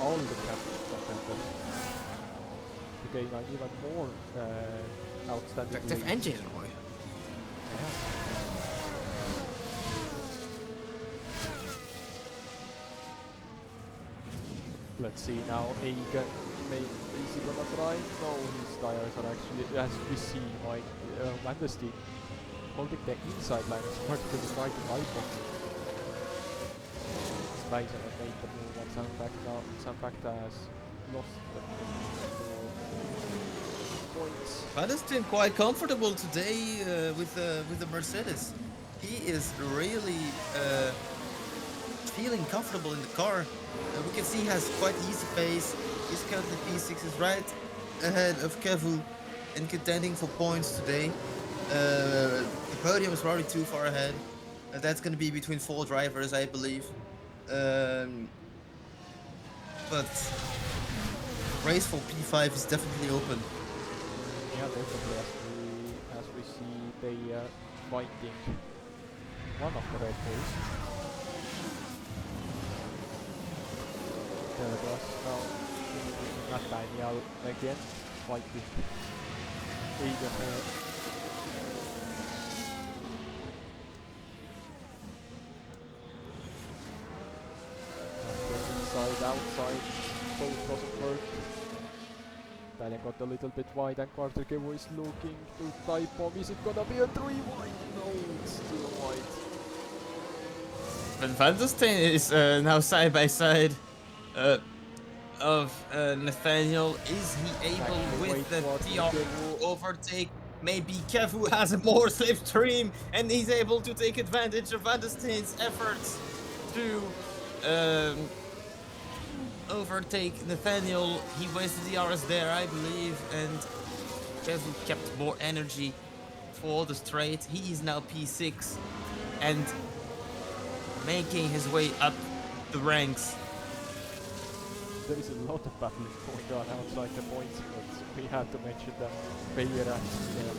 all the championship contenders to gain an even more outstanding Jacktef and Jason Roy. Yeah. Let's see now. Egan, is he gonna try? No, his tires are actually, as we see, Mike Van der Steen holding the inside line as part of the right to iPhone. Väisänen made the move on Sam Facta has lost the points. Van der Steen quite comfortable today with the Mercedes. He is really feeling comfortable in the car. We can see he has quite easy pace. He's currently P6 is right ahead of Kevu and contending for points today. The podium is probably too far ahead. That's going to be between 4 drivers, I believe. But race for P5 is definitely open. Yeah, definitely. As we see, they fighting one of the Red Bulls. There was now Nathaniel again fighting Egan. Inside, outside, both doesn't work. Italian got a little bit wide and Quarterkevo is looking to type bomb. Is it gonna be a 3 wide? No, it's still wide. But Van der Steen is now side by side of Nathaniel. Is he able with the TR overtake? Maybe Kevu has a more slipstream and he's able to take advantage of Van der Steen's efforts to overtake Nathaniel. He wasted the RS there, I believe, and Kevu kept more energy for the straight. He is now P6 and making his way up the ranks. There is a lot of battling going on outside the points, but we have to mention that Beyer and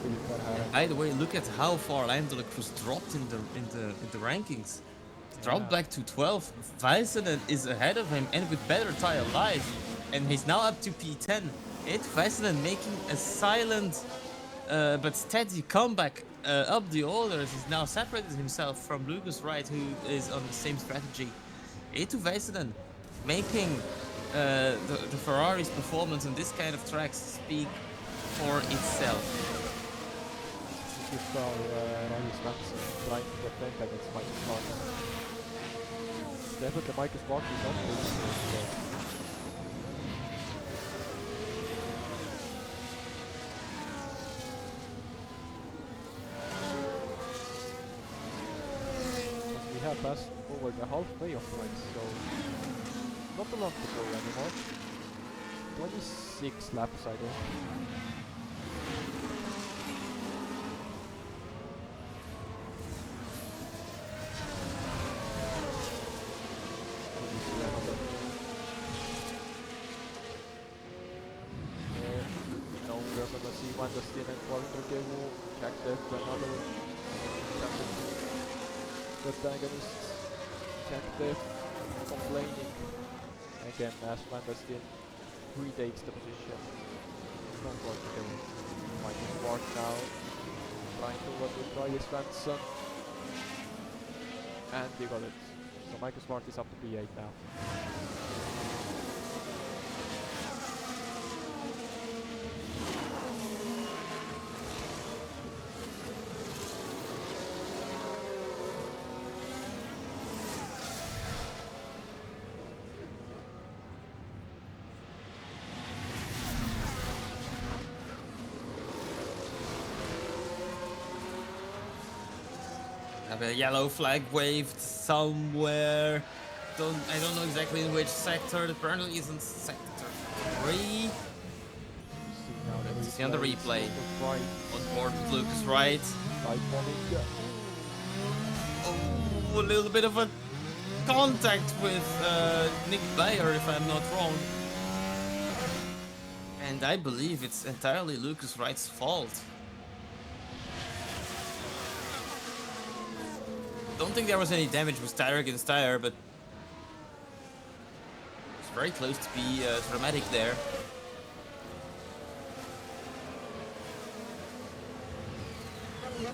Philippe Verhaeren. By the way, look at how far Lando Cruz dropped in the rankings. Dropped back to 12. Väisänen is ahead of him and with better tire life, and he's now up to P10. It's Väisänen making a silent but steady comeback up the orders. He's now separated himself from Lucas Wright, who is on the same strategy. Eetu Väisänen making the Ferrari's performance on this kind of tracks speak for itself. If Ryan Svensson trying to defend against Michael Spark. Definitely Michael Spark is on this. We have passed over the halfway of points, so not a lot to go anymore. 26 laps, I think. Now we're gonna see Van der Steen and Quarterkevo check that another protagonists. Check that complaining again as Van der Steen retakes the position from Quarterkevo. Michael Spark now trying to work with Ryan Svensson, and he got it. So Michael Spark is up to P8 now. Have a yellow flag waved somewhere. I don't know exactly in which sector. Apparently it's in sector 3. See on the replay. On board with Lucas Wright. Oh, a little bit of a contact with Nick Bayer, if I'm not wrong. And I believe it's entirely Lucas Wright's fault. Don't think there was any damage with tire against tire, but it's very close to be dramatic there.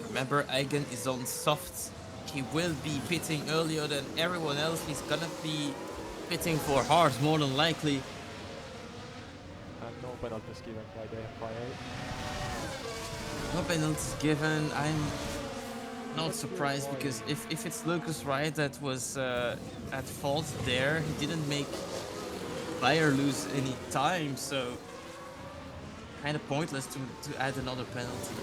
Remember, Egan is on softs. He will be pitting earlier than everyone else. He's gonna be pitting for hard, more than likely. And no penalties given by the FIA. No penalties given. I'm not Let's surprised hear why. because if it's Lucas Wright that was at fault there, he didn't make Bayer lose any time, so kind of pointless to add another penalty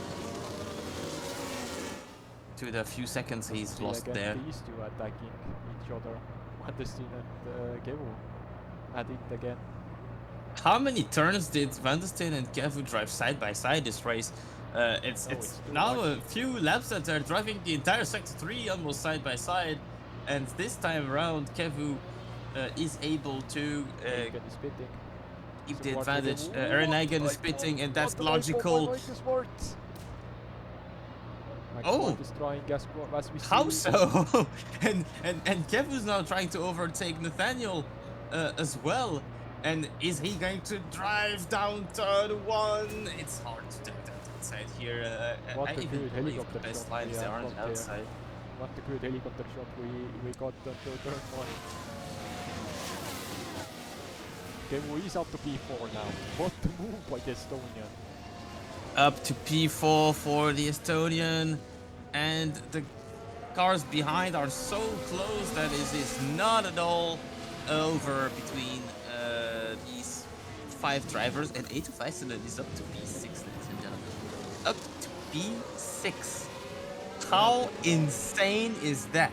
to the few seconds he's See lost again there. these two attacking each other. Vandestein and Kevu at it again. How many turns did Vandestein and Kevu drive side by side this race? It's too now much. a few laps that they're driving the entire sector 3 almost side by side, and this time around Kevu is able to Hagen is spitting. keep the Support advantage. Kevu. Aaron Hagen is What? spitting, and that's What an iPhone by logical. Michael Schwartz. Michael Oh! Schwartz is trying as we see. How so? and Kevu's now trying to overtake Nathaniel as well. And is he going to drive down turn 1? It's hard to take that outside here. What I a even good believe helicopter the best shot lines we they have aren't got there. outside. What a good helicopter shot we got onto turn 1. Kevu is up to P4 now. What a move by the Estonian. Up to P4 for the Estonian. And the cars behind are so close that it is not at all over between these 5 drivers. And A2 Weisselen is up to P6, ladies and gentlemen. Up to P6. How insane is that?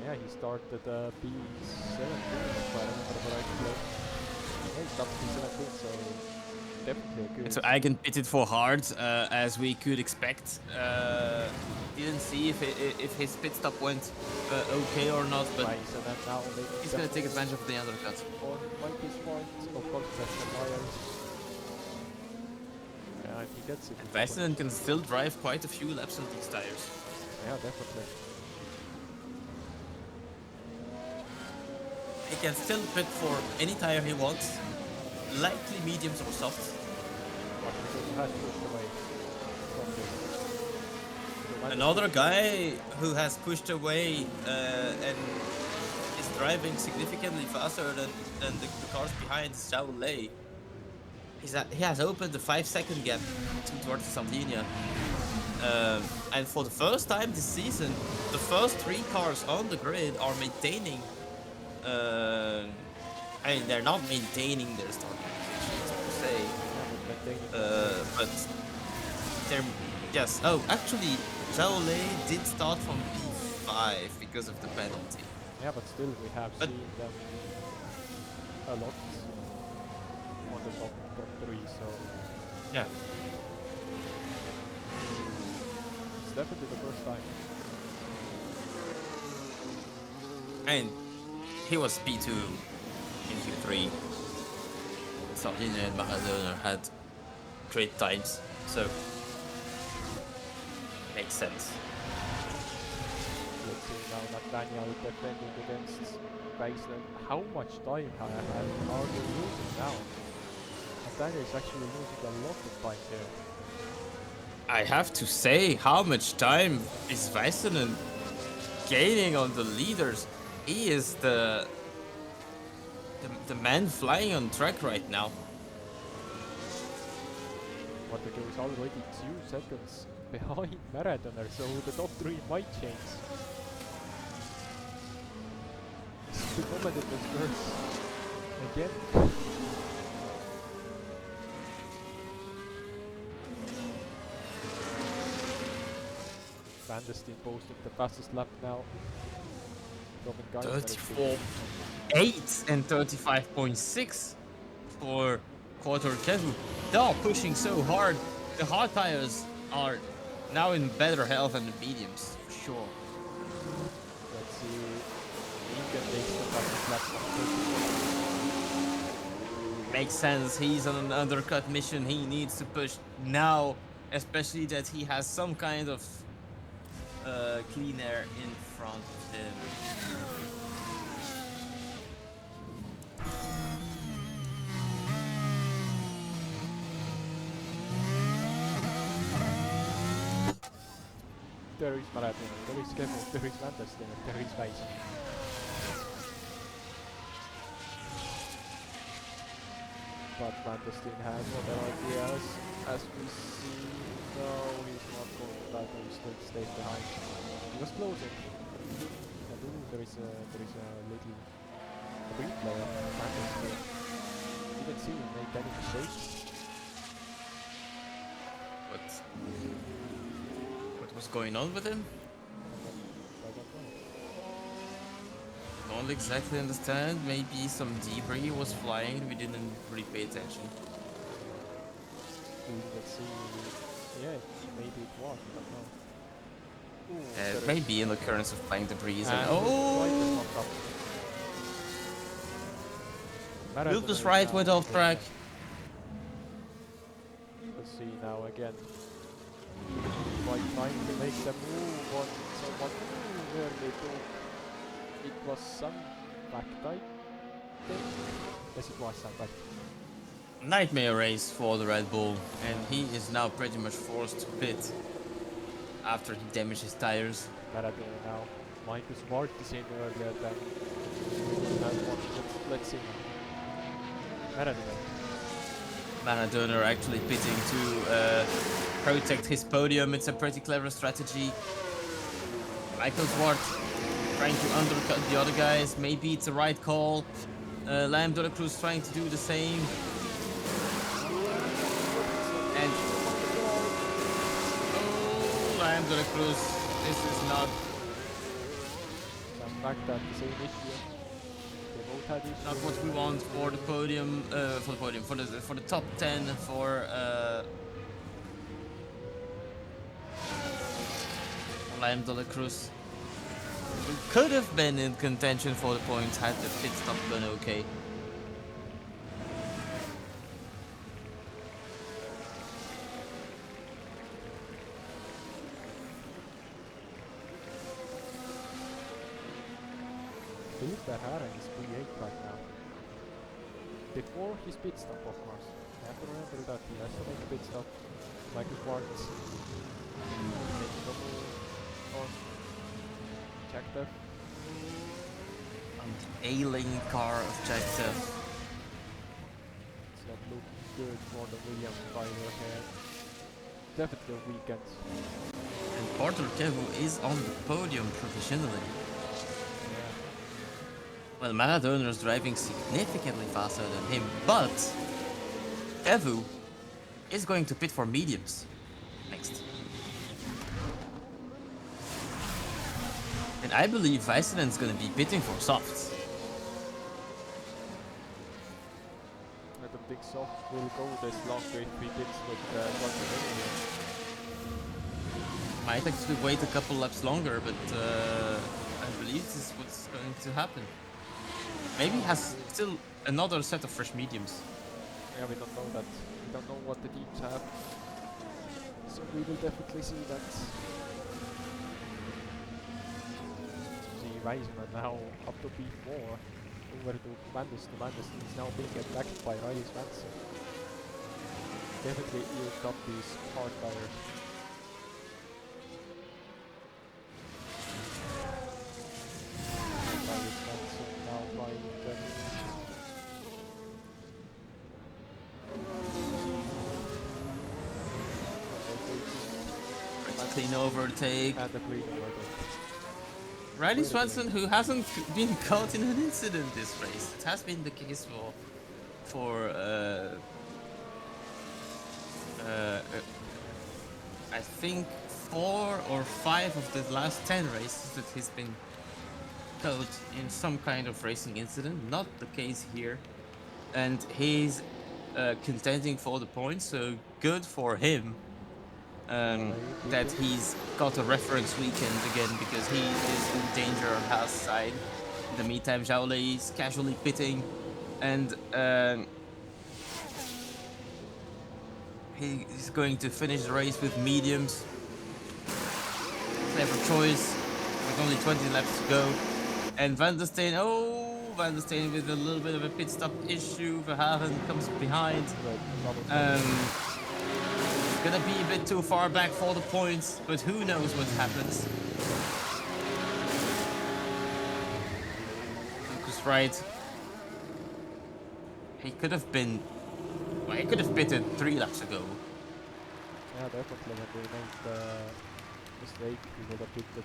Yeah, he started P17 if I remember correctly. Yeah, he started P17, so definitely a good. So Eigen pitted for hard, as we could expect. Didn't see if his pit stop went okay or not, but Nice, and then now he's gonna take advantage of the undercut. on Michael's point, of course, that's the wires. Yeah, and he gets it. Weisselen can still drive quite a few laps on these tires. Yeah, definitely. He can still pit for any tire he wants, likely mediums or softs. But he has pushed away from this. So Another guy who has pushed away and is driving significantly faster than the cars behind is Zhao Lei. He has opened the 5-second gap towards Sardinia. And for the first time this season, the first 3 cars on the grid are maintaining. I mean, they're not maintaining their starting positions per se, but they're yes. Oh, actually, Zhao Lei did start from P5 because of the penalty. yeah, but still we have seen them a lot on the top 3, so Yeah. it's definitely the first time. And he was P2 in Q3. Sardinia and Maradona had great times, so makes sense. Let's see now Nathaniel defending against Weisselen. How much time are they losing now? Nathaniel is actually losing a lot of time here. I have to say, how much time is Weisselen gaining on the leaders? He is the man flying on track right now. But the goal is already 2 seconds behind Maradona, so the top 3 might change. The commentators first again. Vandestein posted the fastest lap now. 34.8 and 35.6 for Quarter Kevu. They are pushing so hard. The hard tires are now in better health than the mediums, for sure. Let's see. Hagen takes the fastest lap from Makes sense. He's on an undercut mission. He needs to push now, especially that he has some kind of clean air in front of him. There is Maradona, there is Kevu, there is Vandestein, there is Weisselen. but Van der Steen has other ideas. As we see, no, he's not going to that, he still stays behind. He was closing. And ooh, there is a little replay of Van der Steen. Didn't see him make any mistakes. What was going on with him? I don't know. Don't exactly understand. Maybe some debris was flying. We didn't really pay attention. Let's see. Yeah, maybe it was. I don't know. Ooh, Maybe in the occurrence of flying debris. and Oh! Lucas Wright went off track. Let's see now again. Like trying to make the move on someone where they took. It was some back type thing. Yes, it was some back. Nightmare race for the Red Bull, and he is now pretty much forced to pit after he damaged his tires. Maradona now. Marcus Ward is in earlier than let's see. Maradona actually pitting to protect his podium. It's a pretty clever strategy. Michael Zwart trying to undercut the other guys. Maybe it's the right call. Lamb de la Cruz trying to do the same. And Lamb de la Cruz, this is not not what we want for the podium. For the top 10 for Lamb de la Cruz. We could have been in contention for the points had the pit stop gone okay. Philippe Verhaeren is P8 right now. Before his pit stop, of course. You have to remember that he has to make a pit stop. Michael Quartz. On Jack Duff. On the A-lane car of Jack Duff. It's not looking good for the Williams driver here. Definitely a weekend. And Porter Kevu is on the podium provisionally. Well, Maradona is driving significantly faster than him, but Kevu is going to pit for mediums next. And I believe Väisänen's going to be pitting for softs. I don't think soft will go this long if he pits with Guantanamo. Might actually wait a couple laps longer, but I believe this is what's going to happen. Maybe he has still another set of fresh mediums. Yeah, we don't know that. We don't know what the teams have. So we will definitely see that. See Väisänen now up to P4. Over to Vandus. The Vandus is now being attacked by Riley Svensson. Definitely used up these hard tires. Clean overtake. And the green overtake. Riley Swanson, who hasn't been caught in an incident this race. It has been the case for I think 4 or 5 of the last 10 races that he's been caught in some kind of racing incident. Not the case here, and he's contending for the points. So good for him. That he's got a reference weekend again, because he is in danger on Haas' side. In the meantime, Zhao Lei is casually pitting, and he is going to finish the race with mediums. Clever choice, with only 20 laps to go. And Van der Steen, Van der Steen with a little bit of a pit stop issue. Verhaeren comes behind. Gonna be a bit too far back for the points, but who knows what happens. Lucas Wright. He could have been Well, he could have pitted 3 laps ago. Yeah, definitely when they made the mistake, he would have pitted.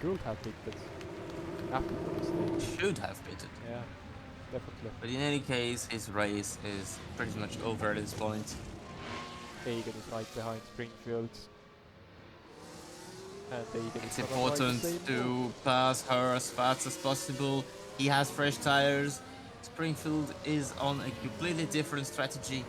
Could have pitted after the mistake. Should have pitted. Yeah, definitely. But in any case, his race is pretty much over at this point. Hagen is right behind Springfield. And Hagen It's is gonna try the important same to move. pass her as fast as possible. He has fresh tires. Springfield is on a completely different strategy.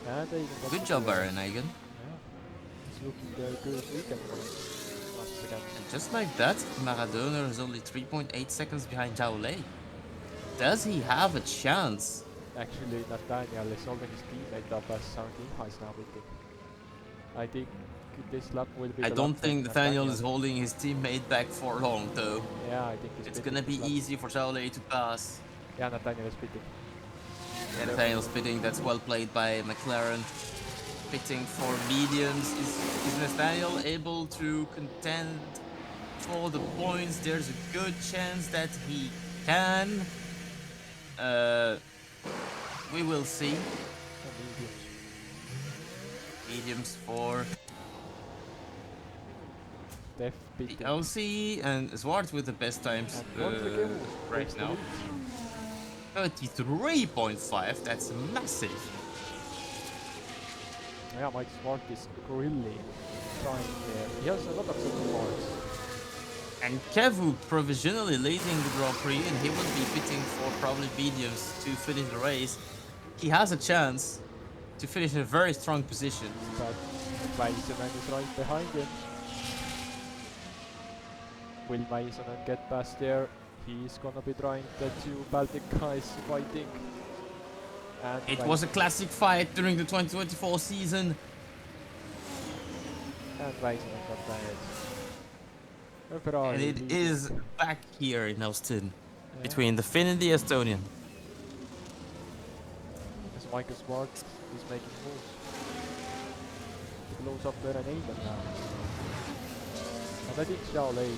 And Hagen got Good the job, duel. Baron Hagen. Yeah, it's looking good weekend for him. Once again. And just like that, Maradona is only 3.8 seconds behind Zhao Lei. Does he have a chance? Actually, Nathaniel is holding his teammate up as Sardinia is now with him. I think this lap will be I the don't lap for think Nathaniel is holding his teammate back for long, though. Yeah, I think It's gonna be this lap. easy for Zhao Lei to pass. Yeah, Nathaniel is pitting. Yeah, Nathaniel's pitting. That's well played by McLaren. Pitting for mediums. Is Nathaniel able to contend for the points? There's a good chance that he can. We will see. And mediums. Mediums for Def the pitting. LC and Zwart with the best times right now. 33.5. That's massive. Yeah, Mike Smart is really trying there. He has a lot of good points. And Kevu provisionally leading the Grand Prix, and he will be pitting for probably mediums to finish the race. He has a chance to finish in a very strong position. But Väisänen is right behind him. Will Väisänen get past there? He's gonna be trying the two Baltic guys fighting. And It was a classic fight during the 2024 season. And Väisänen got tired. Ferrari And it leading. is back here in Austin Yeah. between the Finn and the Estonian. As Michael Smart is making moves. He blows up there and Aiden now. And I think Zhao Lei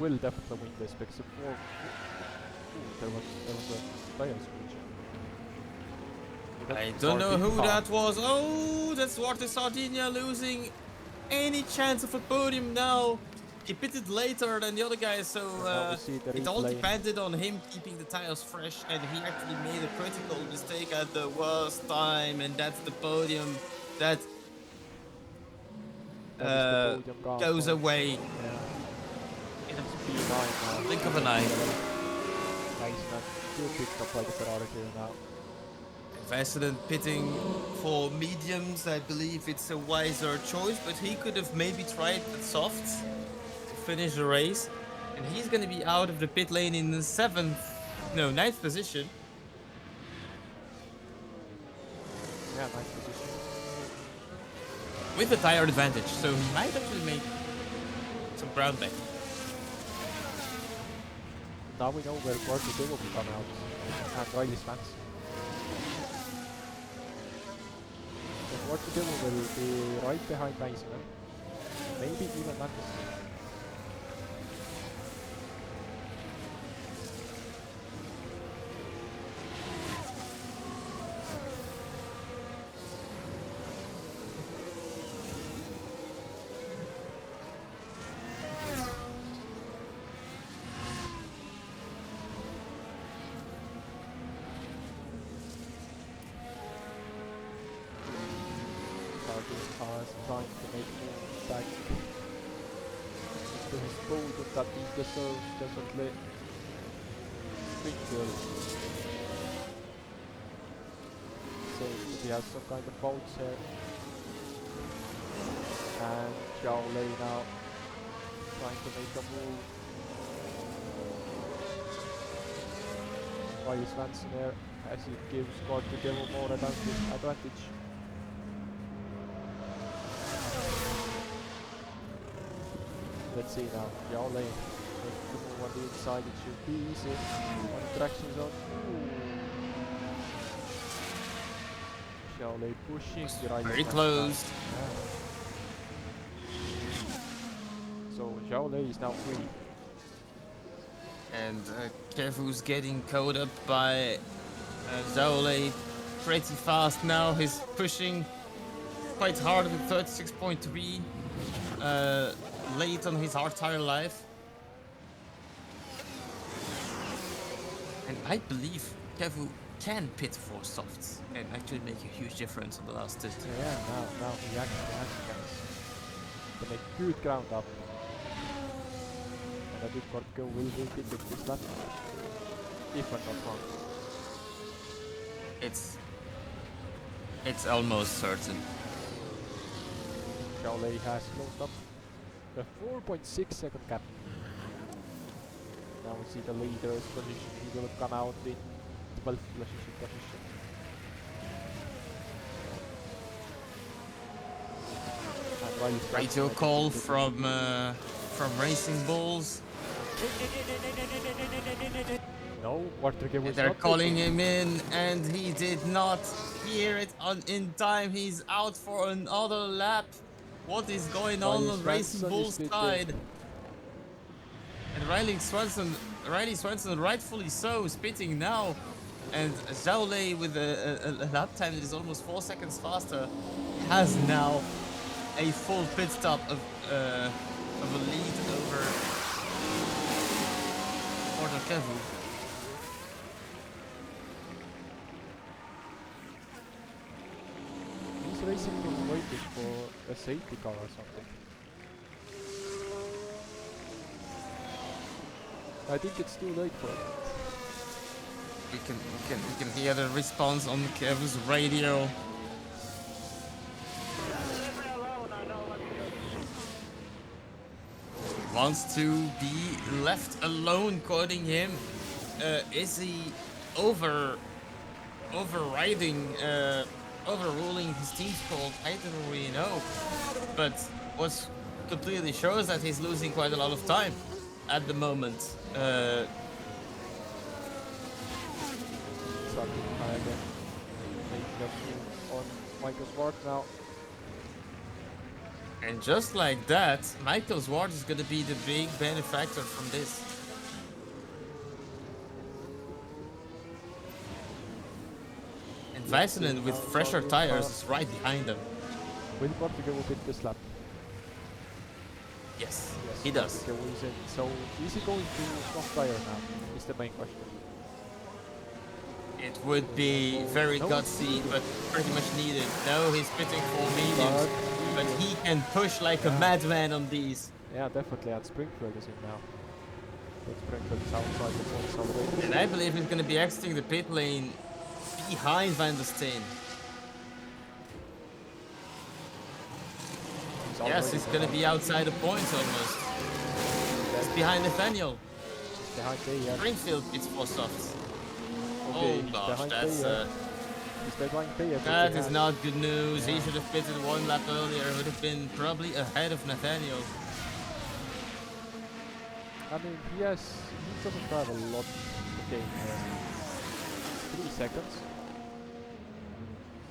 will definitely win this because before there was a tire switch. I don't know who that was. Oh, that's Zwarte Sardinia losing any chance of a podium now. He pitted later than the other guys, so it all depended on him keeping the tires fresh, and he actually made a critical mistake at the worst time, and that's the podium that goes away. Yeah. In a P9 Blink of an eye. Väisänen still picked up by the Ferrari here now. Väisänen pitting for mediums. I believe it's a wiser choice, but he could have maybe tried the softs to finish the race. And he's going to be out of the pit lane in the ninth position. Yeah, nice position. With the tire advantage, so he might actually make some ground back. Now we know where Quarty will come out. And Riley Svensson. Quarty will be right behind Väisänen. Maybe even Magnus. Trying to make moves back to his podium that he deserves, definitely. Springfield. So he has some kind of faults here. And Zhao Lei now trying to make a move. Riley Svensson here as he gives Quarty more advantage. Let's see now, Zhao Lei making the move on the inside, it should be easy on the traction zone. Zhao Lei pushing the right. Very close. Yeah. So Zhao Lei is now free. And Kevu's getting caught up by Zaole pretty fast now. He's pushing quite hard with 36.3 late on his hard tire life. And I believe Kevu can pit for softs and actually make a huge difference on the last test. Yeah, now he actually has a chance to make good ground up. And I think Kortko will be pitting this lap. If I'm not wrong. It's almost certain. Shaolei has closed up the 4.6 second gap. Now we see the leader's position. He will come out in 12th position. Radio call from Racing Bulls. No, Wartrike was They're not calling pitting. him in, and he did not hear it in time. He's out for another lap. What is going on Racing Bull's side? And Riley Swanson, rightfully so, is pitting now. And Zhaolei, with a lap time that is almost 4 seconds faster, has now a full pit stop of a lead over Kevu. He's Racing Bull waiting for a safety car or something. I think it's too late for it. We can hear the response on Kevu's radio. Wants to be left alone, quoting him. Is he overruling his team's call? I don't really know. But what completely shows that he's losing quite a lot of time at the moment. Starting high again. Making up on Michael Swart now. And just like that, Michael Zwart is going to be the big benefactor from this. And Väisänen with fresher tires is right behind him. Will Portugal will beat this lap? Yes, he does. Portugal is in. So is he going to soft tire now? Is the main question. It would be very gutsy, but pretty much needed. No, he's pitting for mediums, but he can push like a madman on these. Yeah, definitely. And Springfield is in now. But Springfield is outside the points already. And I believe he's going to be exiting the pit lane behind Van der Steen. Yes, he's going to be outside the points almost. He's behind Nathaniel. He's behind Day. Springfield pits for softs. Okay, Oh gosh, that's that is not good news. Yeah. He should have pitted one lap earlier. Would have been probably ahead of Nathaniel. I mean, he doesn't drive a lot to gain 3 seconds,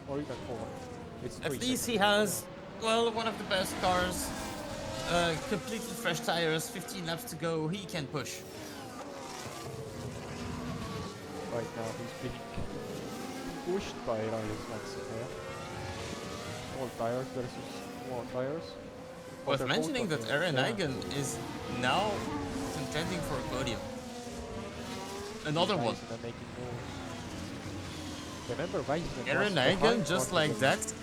or even 4. It's 3 At least seconds. he has, well, one of the best cars. Completely fresh tires. 15 laps to go. He can push. Right now he's being pushed by Riley Swanson here. All tires versus more tires. Worth mentioning that Aaron Eigen is now contending for a podium. Another one. Remember Väisänen Aaron Eigen, just like that,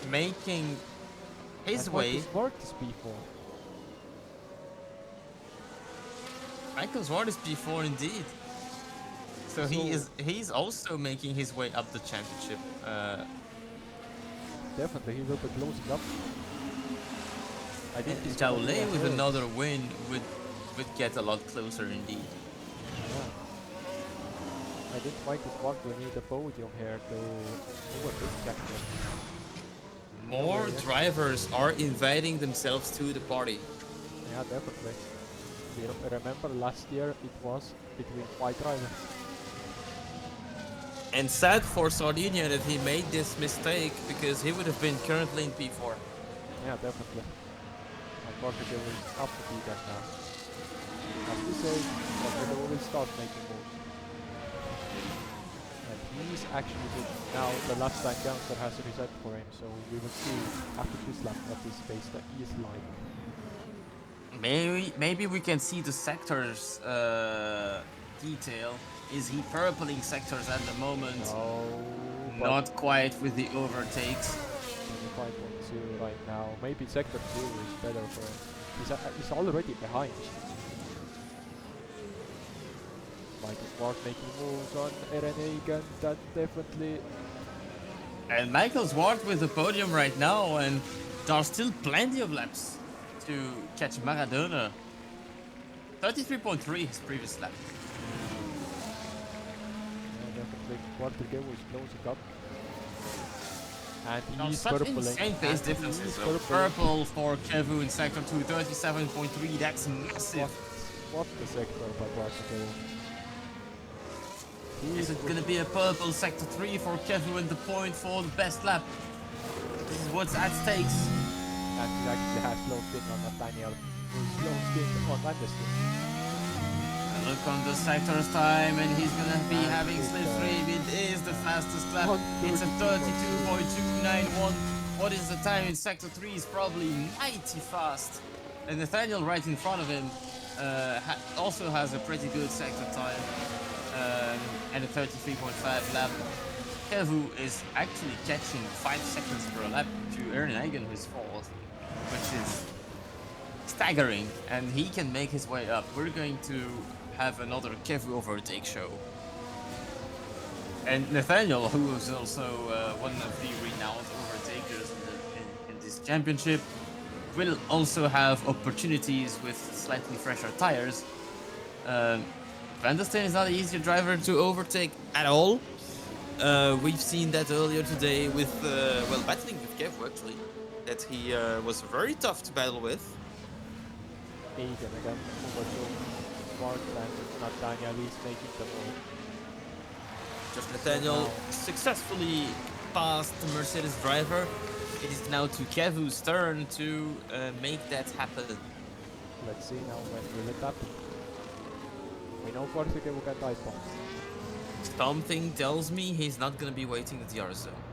making his way. Michael Zwart is P4. Michael Zwart is P4 indeed. So he's also making his way up the championship. Definitely, he will be closing up. I think Zhaolei with another win would get a lot closer indeed. Yeah. I think Michael Swart will need a podium here to move a big champion. More drivers are inviting themselves to the party. Yeah, definitely. Remember last year it was between 5 drivers. And sad for Sardinia that he made this mistake, because he would have been currently in P4. Yeah, definitely. Unfortunately, it's up to P10 now. As we say, Portugal will start making moves. And he's actually good. Now the last time counter has reset for him, so we will see after this lap what his pace is like. Maybe we can see the sectors detail. Is he purpling sectors at the moment? No, Not quite with the overtakes. 25.2 right now. Maybe sector 2 is better for him. He's already behind. Michael Ward making moves on Eren Egan, that definitely... And Michael Ward with the podium right now, and there are still plenty of laps to catch Maradona. 33.3 his previous lap. Yeah, definitely Quartergeo is closing up. And Now, he's such purpling. insane pace differences. So purple for Kevu in sector 2, 37.3, that's massive. What the sector by Quartergeo? Is it gonna be a purple sector 3 for Kevu and the point for the best lap? This is what's at stakes. And he actually has closed in on Nathaniel, who's closed in on Anderson. Look on the sector's time, and he's gonna be having slipstream. It is the fastest lap. It's a 32.291. What is the time in sector 3 is probably mighty fast. And Nathaniel right in front of him also has a pretty good sector time. And a 33.5 lap. Kevu is actually catching 5 seconds per lap to Eren Egan, who's fourth, which is staggering, and he can make his way up. We're going to have another Kevu overtake show. And Nathaniel, who is also one of the renowned overtakers in this championship, will also have opportunities with slightly fresher tires. Van der Steen is not an easier driver to overtake at all. We've seen that earlier today with, battling with Kevu actually. That he was very tough to battle with. Egan again, over to Smart and Nathaniel is making the move. Just Nathaniel successfully passed the Mercedes driver. It is now to Kevu's turn to make that happen. Let's see now when will it happen. We know Quartergeo will get dive bombs. Something tells me he's not gonna be waiting at the DRS zone.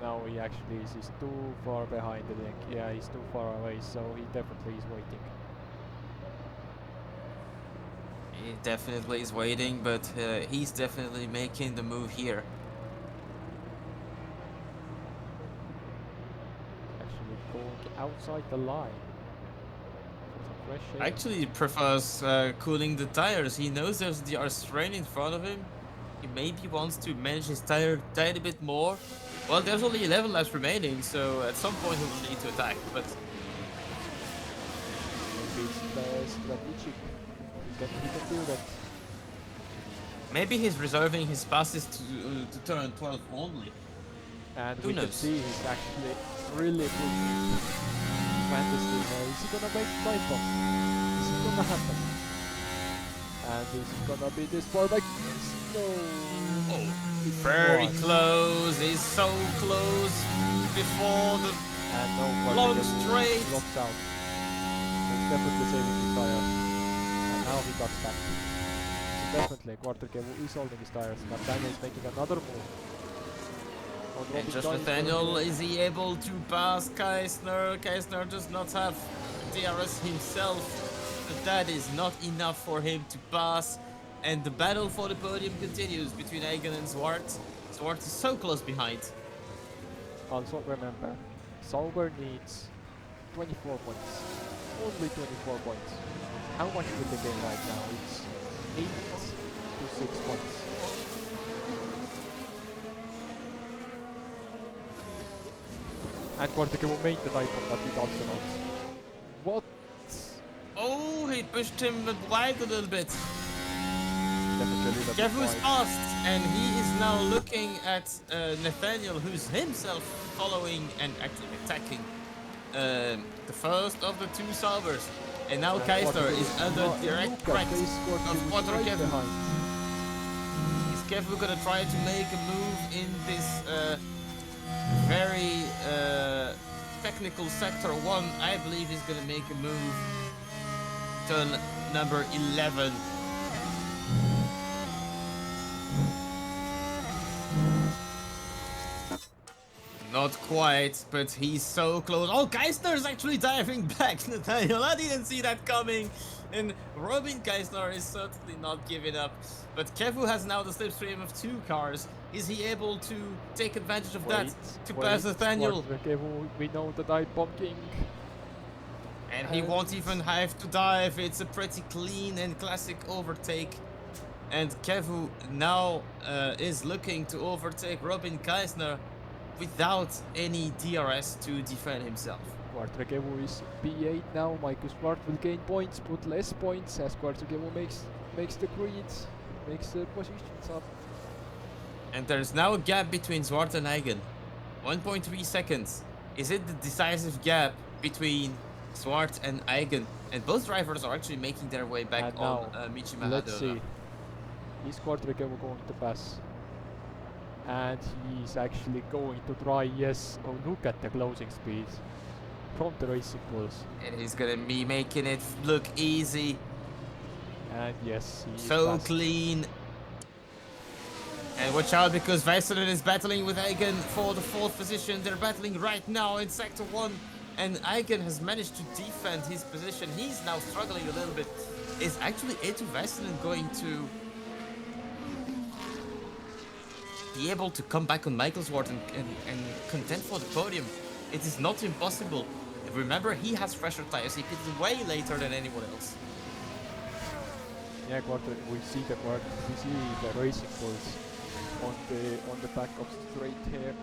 No, he actually is. He's too far behind the link. Yeah, he's too far away, so he definitely is waiting. He definitely is waiting, but he's definitely making the move here. Actually going outside the line. Actually prefers cooling the tires. He knows there's the DRS rain in front of him. He maybe wants to manage his tire tiny bit more. Well, there's only 11 laps remaining, so at some point he will need to attack, but... Maybe it's strategic. He can do that. Maybe he's reserving his passes to turn 12 only. And who we knows? can see he's actually really good. Fantasy. Is he gonna make dive bomb? Is it gonna happen? And is it gonna be this far back? No. Oh, very close. He's so close before the long straight. Blocks out. He's definitely saving his tires. And now he got back. So definitely Quartergeo is holding his tires. Nathaniel is making another move. And just Nathaniel, is he able to pass Kaisner? Kaisner does not have DRS himself, but that is not enough for him to pass. And the battle for the podium continues between Egan and Zwart. Zwart is so close behind. Also remember, Sauber needs 24 points. Only 24 points. How much will they gain right now? It's 8 to 6 points. And Quartergeo made the dive bomb, but he also not. What? Oh, he pushed him wide a little bit. Definitely Kevu is fast, and he is now looking at Nathaniel, who's himself following and actually attacking the first of the two Saubers. And now Kaisner is under direct threat of Quartergeo. Is Kevu gonna try to make a move in this very technical sector 1? I believe he's gonna make a move turn number 11. Not quite, but he's so close. Oh, Geisler's actually diving back, Nathaniel. I didn't see that coming. And Robin Geisler is certainly not giving up. But Kevu has now the slipstream of 2 cars. Is he able to take advantage of that to pass Nathaniel? Kevu, we know that I'm bonking. And he won't even have to dive. It's a pretty clean and classic overtake. And Kevu now is looking to overtake Robin Geisler without any DRS to defend himself. Kevu is P8 now. Michael Swart will gain points, but less points as Kevu makes the grid, makes the positions up. And there's now a gap between Zwart and Eigen. 1.3 seconds. Is it the decisive gap between Zwart and Eigen? And both drivers are actually making their way back on Michi Maradona. Let's see. Is Kevu going to pass? And he's actually going to try, yes. Oh, look at the closing speed from the Racing Bulls. And he's gonna be making it look easy. And yes, he's so clean. And watch out, because Väisänen is battling with Eigen for the 4th position. They're battling right now in Sector 1. And Eigen has managed to defend his position. He's now struggling a little bit. Is actually Eetu Väisänen going to be able to come back on Michael Zwart and contend for the podium? It is not impossible. Remember, he has fresher tires. He pitted way later than anyone else. Yeah, we see the Racing Bulls on the back of straight here.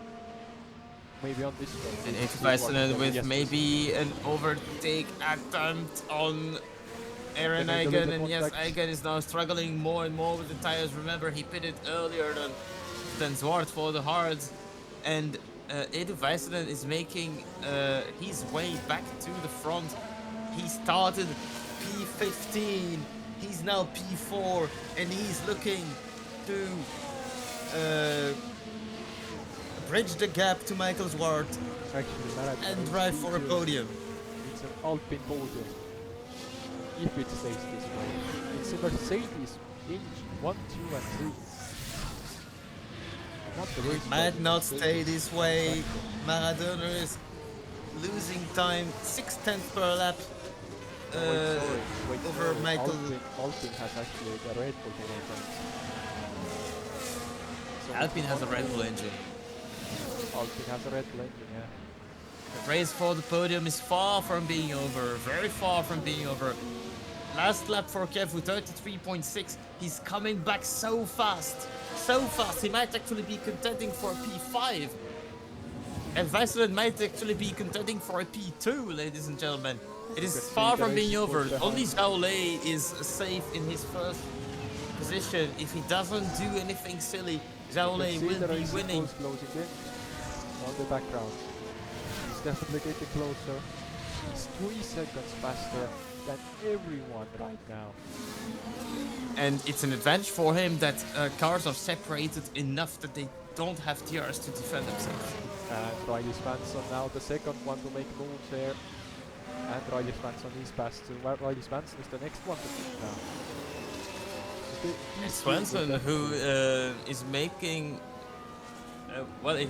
Maybe on this one. And Eetu Väisänen with maybe an overtake attempt on Aaron Eigen. And yes, Eigen is now struggling more and more with the tires. Remember, he pitted earlier than Zwart for the hards. And Eetu Väisänen is making his way back to the front. He started P15. He's now P4, and he's looking to bridge the gap to Michael Zwart and drive for a podium. It's an Alpine podium, if it stays this way. It's a Mercedes engine, 1, 2 and 3. It might not stay this way. Maradona is losing time, 6/10 per lap. Over Michael. Alpine has actually the Red Bull engine. So Alpine has a Red Bull engine. Alpine has a Red Bull engine, yeah. The race for the podium is far from being over. Very far from being over. Last lap for Kevu, 33.6. He's coming back so fast. So fast. He might actually be contending for a P5. And Väisänen might actually be contending for a P2, ladies and gentlemen. It is far from being over. Only Zhao Lei is safe in his first position. If he doesn't do anything silly, Zhao Lei will be winning. Closing in on the background. He's definitely getting closer. He's 3 seconds faster than everyone right now. And it's an advantage for him that cars are separated enough that they don't have DRS to defend themselves. And Riley Swanson now the second one to make moves here. And Riley Swanson is past. Riley Swanson is the next one to push now. And Swanson, who is making,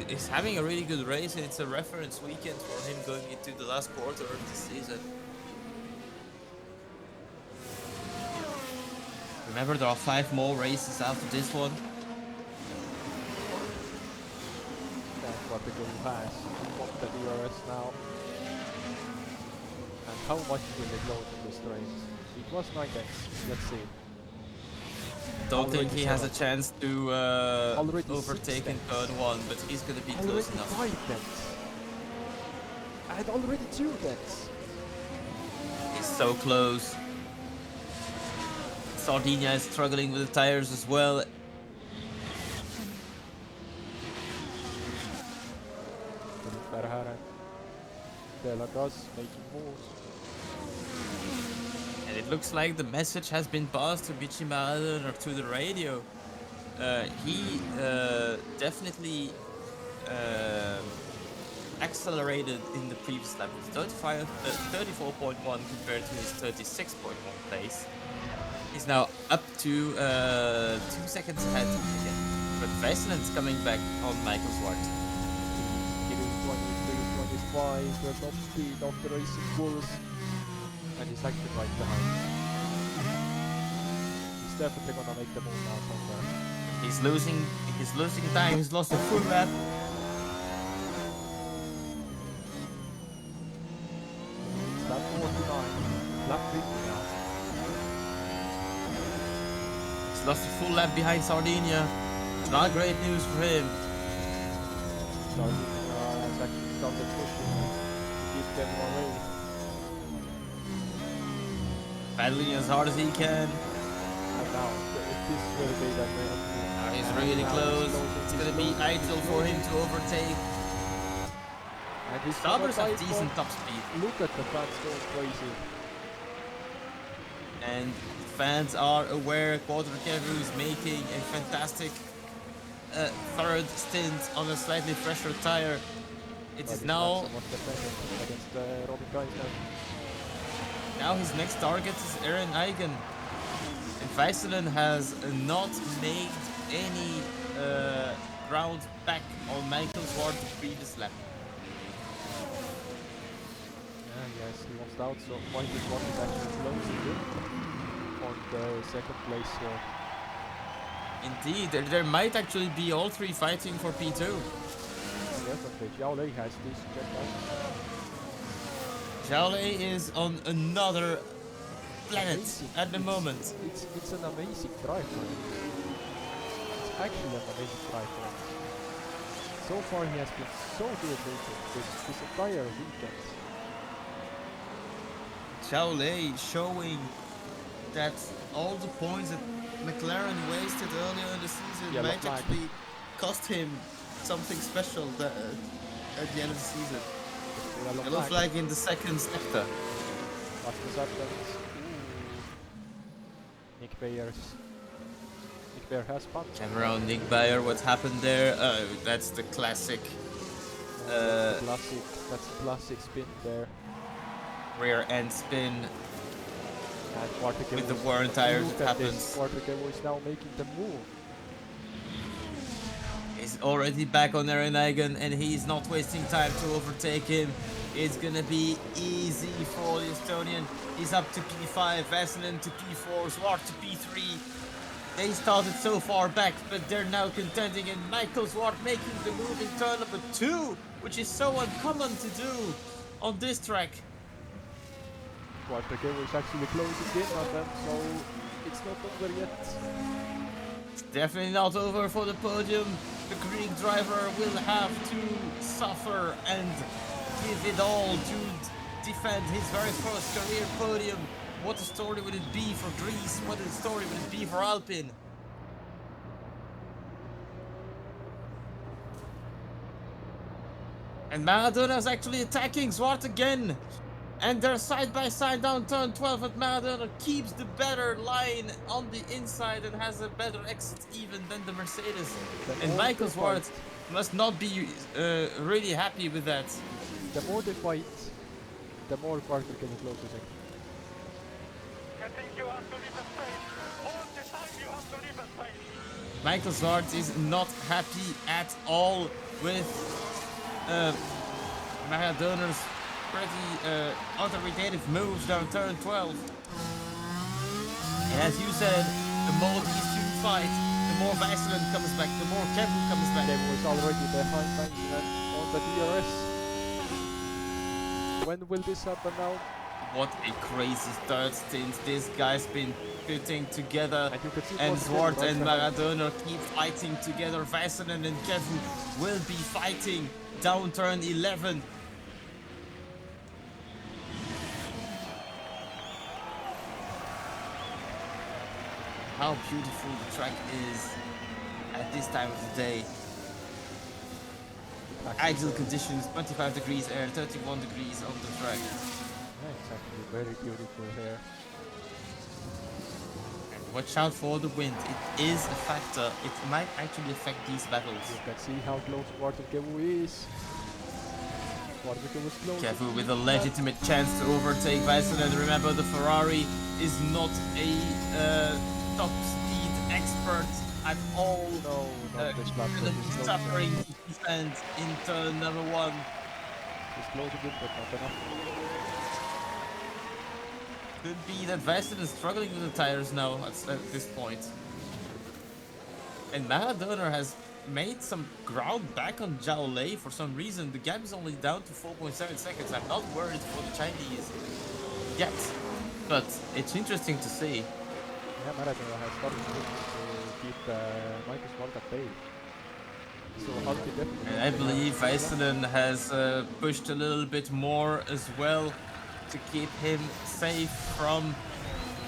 is having a really good race, and it's a reference weekend for him going into the last quarter of the season. Remember, there are 5 more races after this one. That's what the goal has. What the DRS now. And how much will it load in this race? It was 9x. Let's see. Don't think he has a chance to overtake in turn 1, but he's gonna be close enough. 5 tenths. And already 2 tenths. He's so close. Sardinia is struggling with the tires as well. Making moves. And it looks like the message has been passed to Michi Maradona or to the radio. He definitely accelerated in the previous lap with 34.1 compared to his 36.1 pace. He's now up to 2 seconds ahead again. But Weisselen's coming back on Michael Zwart. Getting 23, 25, the top speed of the racing bulls. And he's actually right behind. He's definitely gonna make the move now from there. He's losing time. He's lost a full lap. It's lap 49, lap 50 now. He's lost a full lap behind Sardinia. Not great news for him. Sardinia has actually started pushing to keep them away. Battling as hard as he can. And now, this will be the Now he's really close. It's gonna be ideal for him to overtake. And he's Sabers have decent top speed. Look at the fans going crazy. And fans are aware Quadricevo is making a fantastic third stint on a slightly fresher tire. It is now. Against Robin Geisner. Now his next target is Aaron Eigen. And Weisselen has not made any ground back on Michael Zwart the previous lap. Yeah, yes, he lost out, so Michael Zwart is actually closing in on the second place here. Indeed, there might actually be all three fighting for P2. Definitely, Zhao Lei has this checked out. Zhao Lei is on another planet at the moment. It's an amazing drive for him. It's actually an amazing drive for him. So far he has been so good this entire weekend. Zhao Lei showing that all the points that McLaren wasted earlier in the season might actually cost him something special at the end of the season. Yellow flag in the second sector. Nick Bayer has punched. Cameron, Nick Bayer, what happened there? That's the classic. That's the classic spin there. Rear end spin. And with the worn tires, it happens. Quadricevo is now making the move. He's already back on Aaron Eigen and he's not wasting time to overtake him. It's gonna be easy for the Estonian. He's up to P5, Weisselen to P4, Zwart to P3. They started so far back, but they're now contending, and Michael Zwart making the move in turn number 2, which is so uncommon to do on this track. Quadricevo is actually closing in on them, so it's not over yet. It's definitely not over for the podium. The Greek driver will have to suffer and give it all to defend his very first career podium. What a story would it be for Greece? What a story would it be for Alpine? And Maradona is actually attacking Zwart again. And they're side by side down turn 12, and Maradona keeps the better line on the inside and has a better exit even than the Mercedes. And Michael Zwart must not be really happy with that. The more they fight, the more Quadricevo closes in. Michael Zwart is not happy at all with Maradona's pretty authoritative moves down turn 12. And as you said, the more these two fight, the more Weisselen comes back, the more Kevin comes back. They was already behind Weisselen on the DRS. When will this happen now? What a crazy third stint this guy's been putting together. And Zwart and Maradona keep fighting together. Weisselen and Kevin will be fighting down turn 11. How beautiful the track is at this time of the day. Ideal conditions, 25 degrees air, 31 degrees on the track. Yeah, it's actually very beautiful here. And watch out for the wind, it is a factor. It might actually affect these battles. You can see how close Quadricevo is. Quarterdeck was close. Kevu with a legitimate chance to overtake Väisänen. Remember, the Ferrari is not a top speed expert at all. No, not this lap. Gonna be suffering to defend in turn number 1. He's closing in, but not enough. Could be that Väisänen is struggling with the tires now at this point. And Maradona has made some ground back on Zhao Lei for some reason. The gap is only down to 4.7 seconds. I'm not worried for the Chinese yet, but it's interesting to see. Yeah, Maradona has started to keep Marcus Ward at bay. So Halki definitely. And I believe Väisänen has pushed a little bit more as well to keep him safe from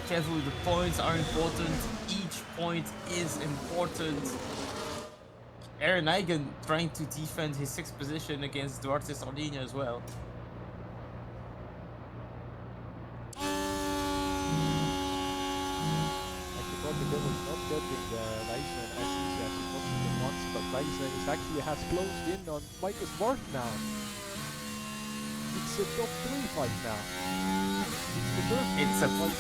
Kevu. The points are important. Each point is important. Aaron Eigen trying to defend his 6th position against Duarte Sardinha as well. Actually, Quarterdeck was not getting Väisänen as easy as he possibly wants, but Väisänen actually has closed in on Marcus Ward now. It's a top 3 fight now.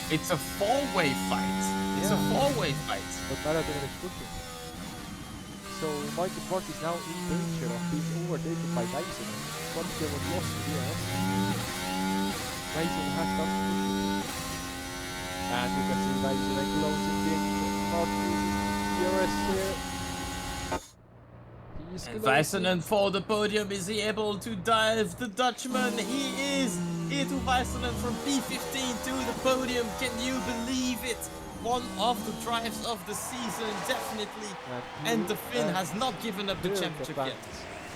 It's a four-way fight. It's a four-way fight. But Maradona is pushing. So Marcus Ward is now in danger of being overtaken by Väisänen. Quarterdeck was lost to DRS. Väisänen has done pushing. And you can see Väisänen closing in. Not losing DRS here. And Väisänen for the podium. Is he able to dive the Dutchman? He is! Eetu Väisänen from P15 to the podium. Can you believe it? One of the drives of the season, definitely. And the Finn has not given up the championship yet.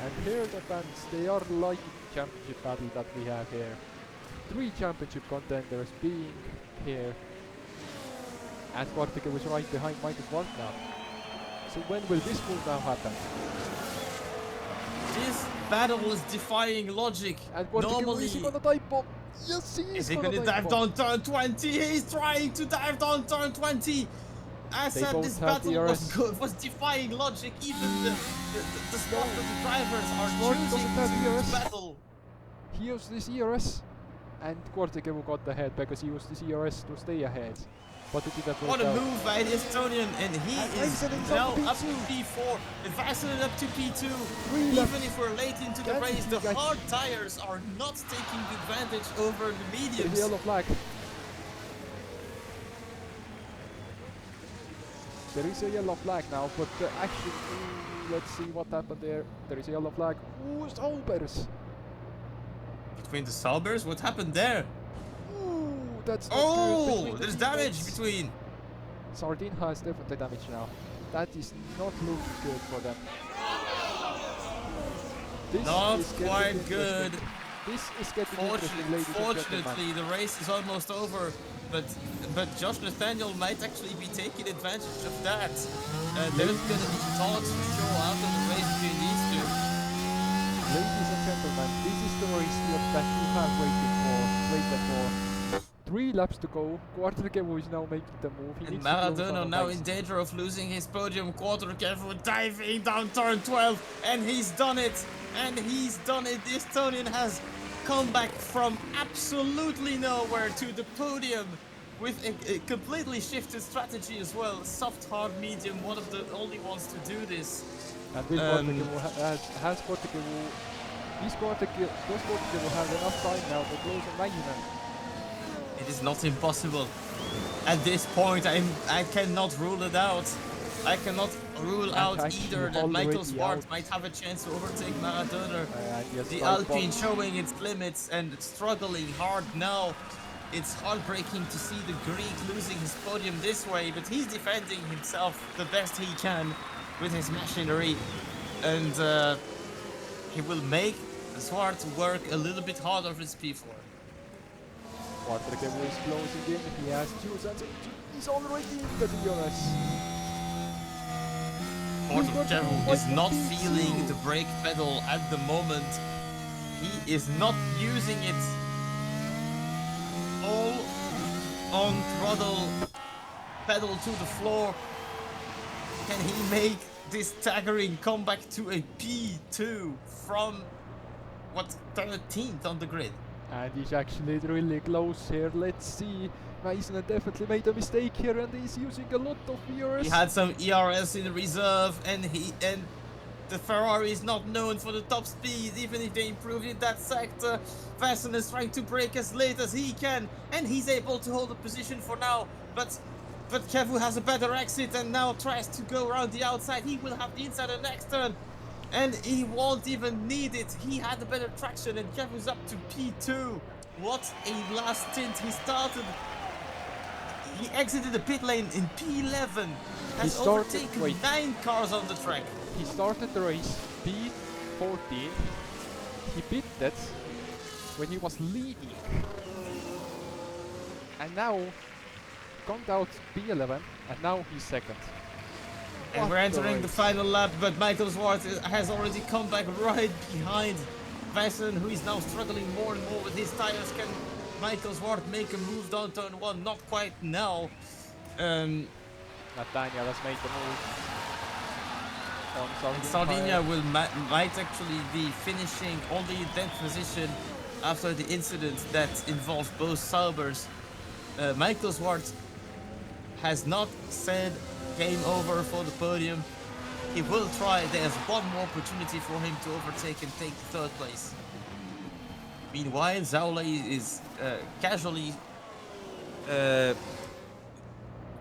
And here the fans, they are liking the championship battle that we have here. 3 championship contenders being here. And Quarterdeck was right behind Marcus Ward now. So when will this move now happen? This battle is defying logic. And normally, is he gonna dive bomb? Yes, he is he gonna dive down turn 20? He's trying to dive down turn 20. I said this battle was defying logic. Even the spot that the drivers are choosing to battle. He used this ERS, and Quarterdeck got ahead because he used this ERS to stay ahead. But it didn't work What a out. move by the Estonian, and he is now up to P4, and Väisänen up to P2. Even if we're late into the race, the hard tires are not taking advantage over the mediums. The yellow flag. There is a yellow flag now, but actually, let's see what happened there. There is a yellow flag. Ooh, Saubers. Between the Saubers? What happened there? That's not good. There's damage between. Sardinha has definitely damage now. That is not looking good for them. This not is quite good. This is getting interesting, ladies and gentlemen. Fortunately, the race is almost over, but Josh Nathaniel might actually be taking advantage of that. There's going to be talks for sure out of the race between these two. Ladies and gentlemen, this is the race that you have waited for. 3 laps to go. Quarterdeck is now making the move. And Maradona now in danger of losing his podium. Quarterdeck diving down turn 12, and he's done it. And he's done it. The Estonian has come back from absolutely nowhere to the podium with a completely shifted strategy as well. Soft, hard, medium. One of the only ones to do this. And will has Quarterdeck will have enough time now to close on Väisänen? It is not impossible. At this point, I cannot rule it out. I cannot rule out either that Michael Swart might have a chance to overtake Maradona. The Alpine showing its limits and struggling hard now. It's heartbreaking to see the Greek losing his podium this way, but he's defending himself the best he can with his machinery. And he will make Swart work a little bit harder for his P4. Quarterdeck is closing in. He has 2 seconds. He's already in the DRS. Quarterdeck is not feeling the brake pedal at the moment. He is not using it. All on throttle, pedal to the floor. Can he make this staggering comeback to a P2 from 13th on the grid. And he's actually really close here. Let's see. Mason definitely made a mistake here and he's using a lot of ERS. He had some ERS in reserve, and the Ferrari is not known for the top speed, even if they improved in that sector. Verstappen is trying to brake as late as he can, and he's able to hold the position for now. But Kevu has a better exit and now tries to go around the outside. He will have the inside the next turn, and he won't even need it. He had a better traction, and Kevu's up to P2. What a last stint he started. He exited the pit lane in P11. Has overtaken 9 cars on the track. He started the race P14. He pitted when he was leading. And now conked out P11 and now he's second. And we're entering the final lap, but Michael Zwart has already come back right behind Verstappen, who is now struggling more and more with his tires. Can Michael Zwart make a move down turn 1? Not quite now. Nathaniel has made the move on Sardinia. Sardinia might actually be finishing on the 10th position after the incident that involved both Saubers. Michael Zwart has not said game over for the podium. He will try. There's one more opportunity for him to overtake and take the 3rd place. Meanwhile, Zaule is casually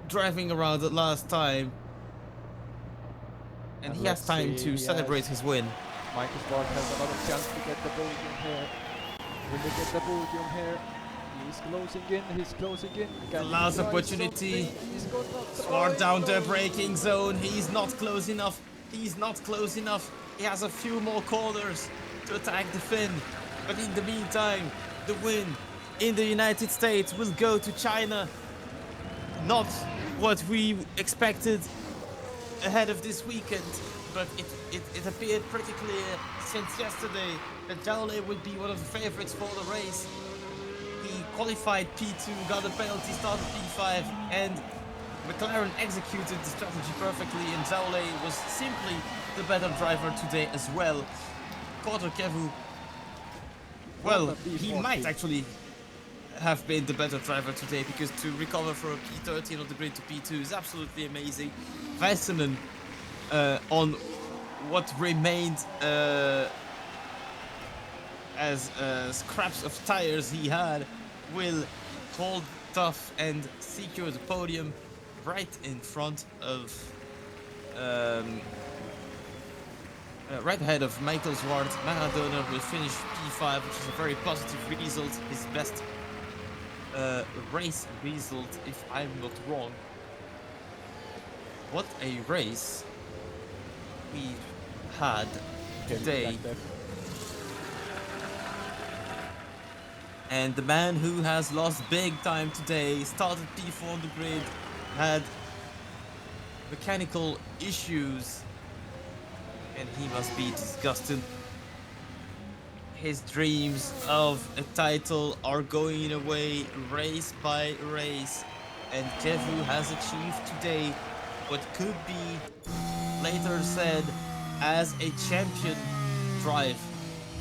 driving around the last time, and he has time to celebrate his win. Michael Zwart has another chance to get the podium here. Will he get the podium here? He's closing in. The last opportunity. Zwart down the braking zone. He's not close enough. He has a few more corners to attack the Finn. But in the meantime, the win in the United States will go to China. Not what we expected ahead of this weekend, but it appeared pretty clear since yesterday that Zhao would be one of the favorites for the race. He qualified P2, got a penalty, started P5, and McLaren executed the strategy perfectly, and Zhao was simply the better driver today as well. Quarter Kevu, well, he might actually have been the better driver today, because to recover from P13 on the grid to P2 is absolutely amazing. Väisänen on what remained as scraps of tires he had will hold tough and secure the podium right in front of right ahead of Michael Zwart. Maradona will finish P5, which is a very positive result, his best race result, if I'm not wrong. What a race we had today. And the man who has lost big time today, started P4 on the grid, had mechanical issues, and he must be disgusted. His dreams of a title are going away race by race, and Kevu has achieved today what could be later said as a champion drive.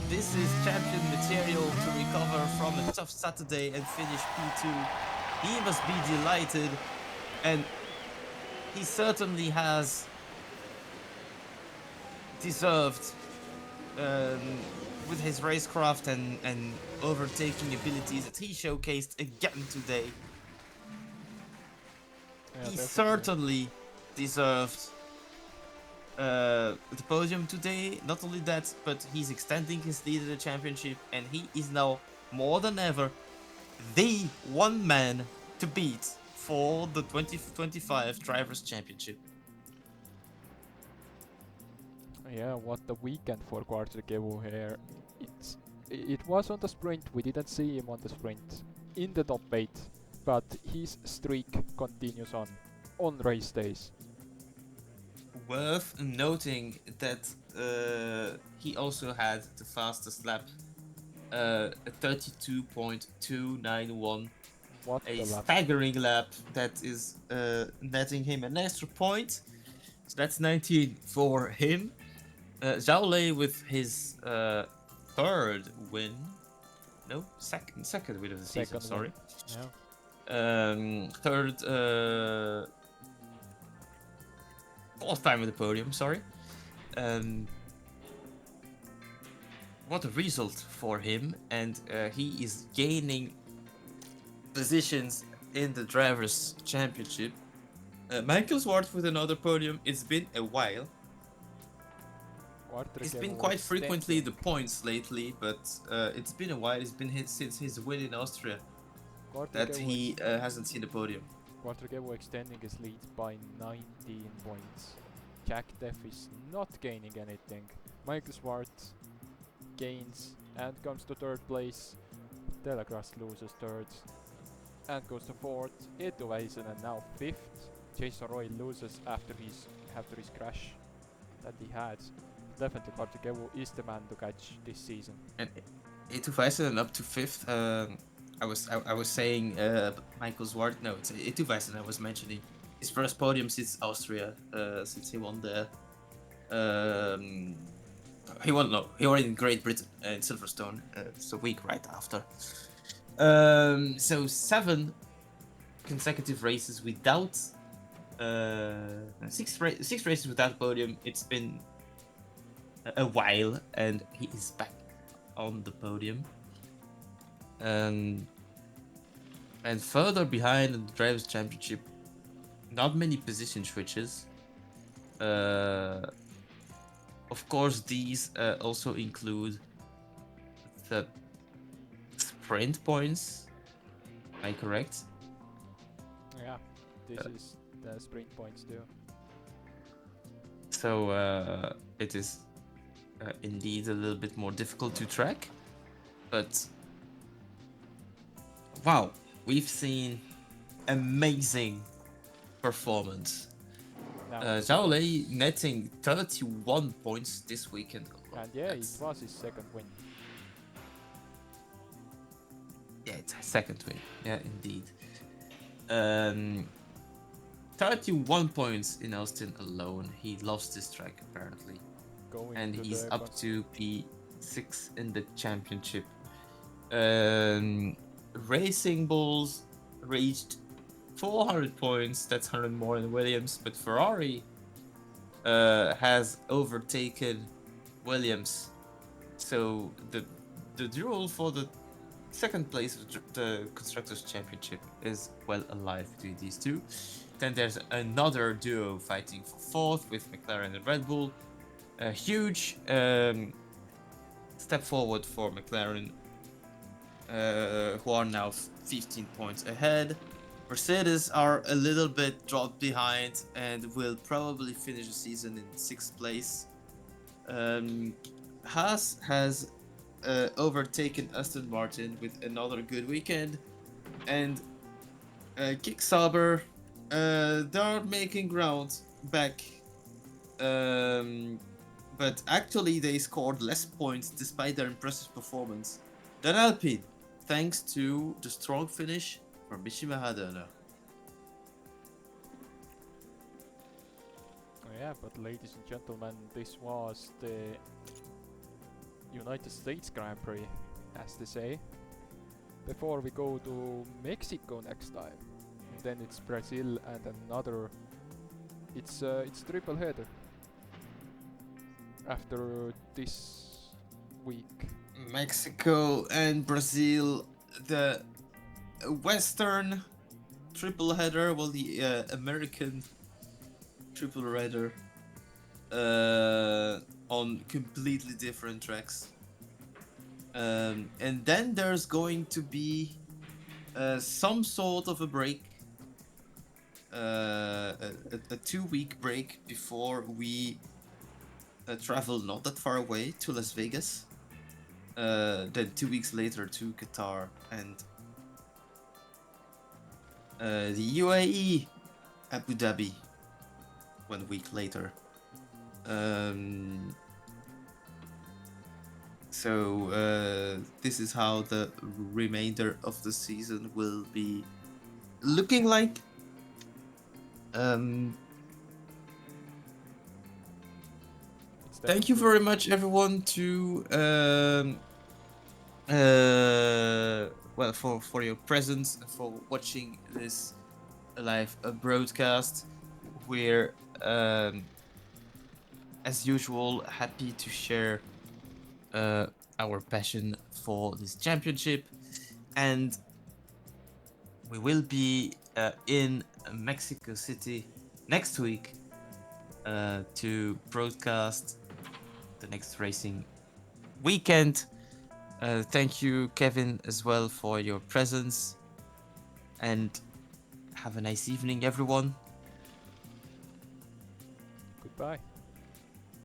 This is champion material to recover from a tough Saturday and finish P2. He must be delighted, and he certainly has deserved with his racecraft and overtaking abilities that he showcased again today. Yeah, he certainly deserved the podium today. Not only that, but he's extending his lead in the championship, and he is now more than ever the one man to beat for the 2025 Drivers' Championship. Yeah, what a weekend for Quarter Kevu here. It was on the sprint, we didn't see him on the sprint in the top 8, but his streak continues on race days. Worth noting that he also had the fastest lap, a 32.291. What a staggering lap that is netting him an extra point. So that's 19 for him. Zhao with his third win. No, second win of the season. Second Sorry. one. Yeah. Third, fourth time at the podium. Sorry. What a result for him, and he is gaining positions in the drivers' championship. Michael Swart with another podium. It's been a while. It's been quite frequently the points lately, but it's been a while. It's been since his win in Austria that he hasn't seen the podium. Quartergevo extending his lead by 19 points. Jack Deff is not gaining anything. Michael Swart gains and comes to third place. Delagras loses third and goes to fourth. Eetu Väisänen now fifth. Jason Roy loses after his crash that he had. Definitely Quartergevo is the man to catch this season. And Eetu Väisänen up to fifth. I was saying Michael Swart. No, it's Eetu Väisänen I was mentioning. His first podium since Austria, since he won there. He won in Great Britain in Silverstone. It's a week right after. So 7 consecutive races without 6 races without podium. It's been a while, and he is back on the podium. And further behind in the Drivers' Championship, not many position switches. Of course, these also include the sprint points. Am I correct? Yeah, this is the sprint points too. So it is indeed a little bit more difficult to track, but wow, we've seen amazing performance. Zhao Lei netting 31 points this weekend. And yeah, it was his second win. Yeah, it's a second win. Yeah, indeed. 31 points in Austin alone. He loves this track apparently. And he's up to P6 in the championship. Racing Bulls reached 400 points. That's 100 more than Williams. But Ferrari has overtaken Williams. So the duel for the second place of the Constructors' Championship is well alive between these two. Then there's another duo fighting for fourth with McLaren and Red Bull. A huge step forward for McLaren, who are now 15 points ahead. Mercedes are a little bit dropped behind and will probably finish the season in 6th place. Haas has overtaken Aston Martin with another good weekend, and Kick Sauber, they're making ground back, but actually they scored less points despite their impressive performance than Alpine, thanks to the strong finish from Mishima Hadana. Yeah, but ladies and gentlemen, this was the United States Grand Prix, as they say. Before we go to Mexico next time, then it's Brazil and another. It's triple header after this week. Mexico and Brazil, the Western triple header, well, the American triple header, on completely different tracks. And then there's going to be some sort of a break, a 2-week break before we travel not that far away to Las Vegas. Then 2 weeks later to Qatar and the UAE, Abu Dhabi, 1 week later. So this is how the remainder of the season will be looking like. It's thank you very much, everyone, to well, for your presence, for watching this live broadcast. We're as usual happy to share our passion for this championship, and we will be in Mexico City next week to broadcast the next racing weekend. Thank you, Kevin, as well, for your presence, and have a nice evening, everyone. Goodbye.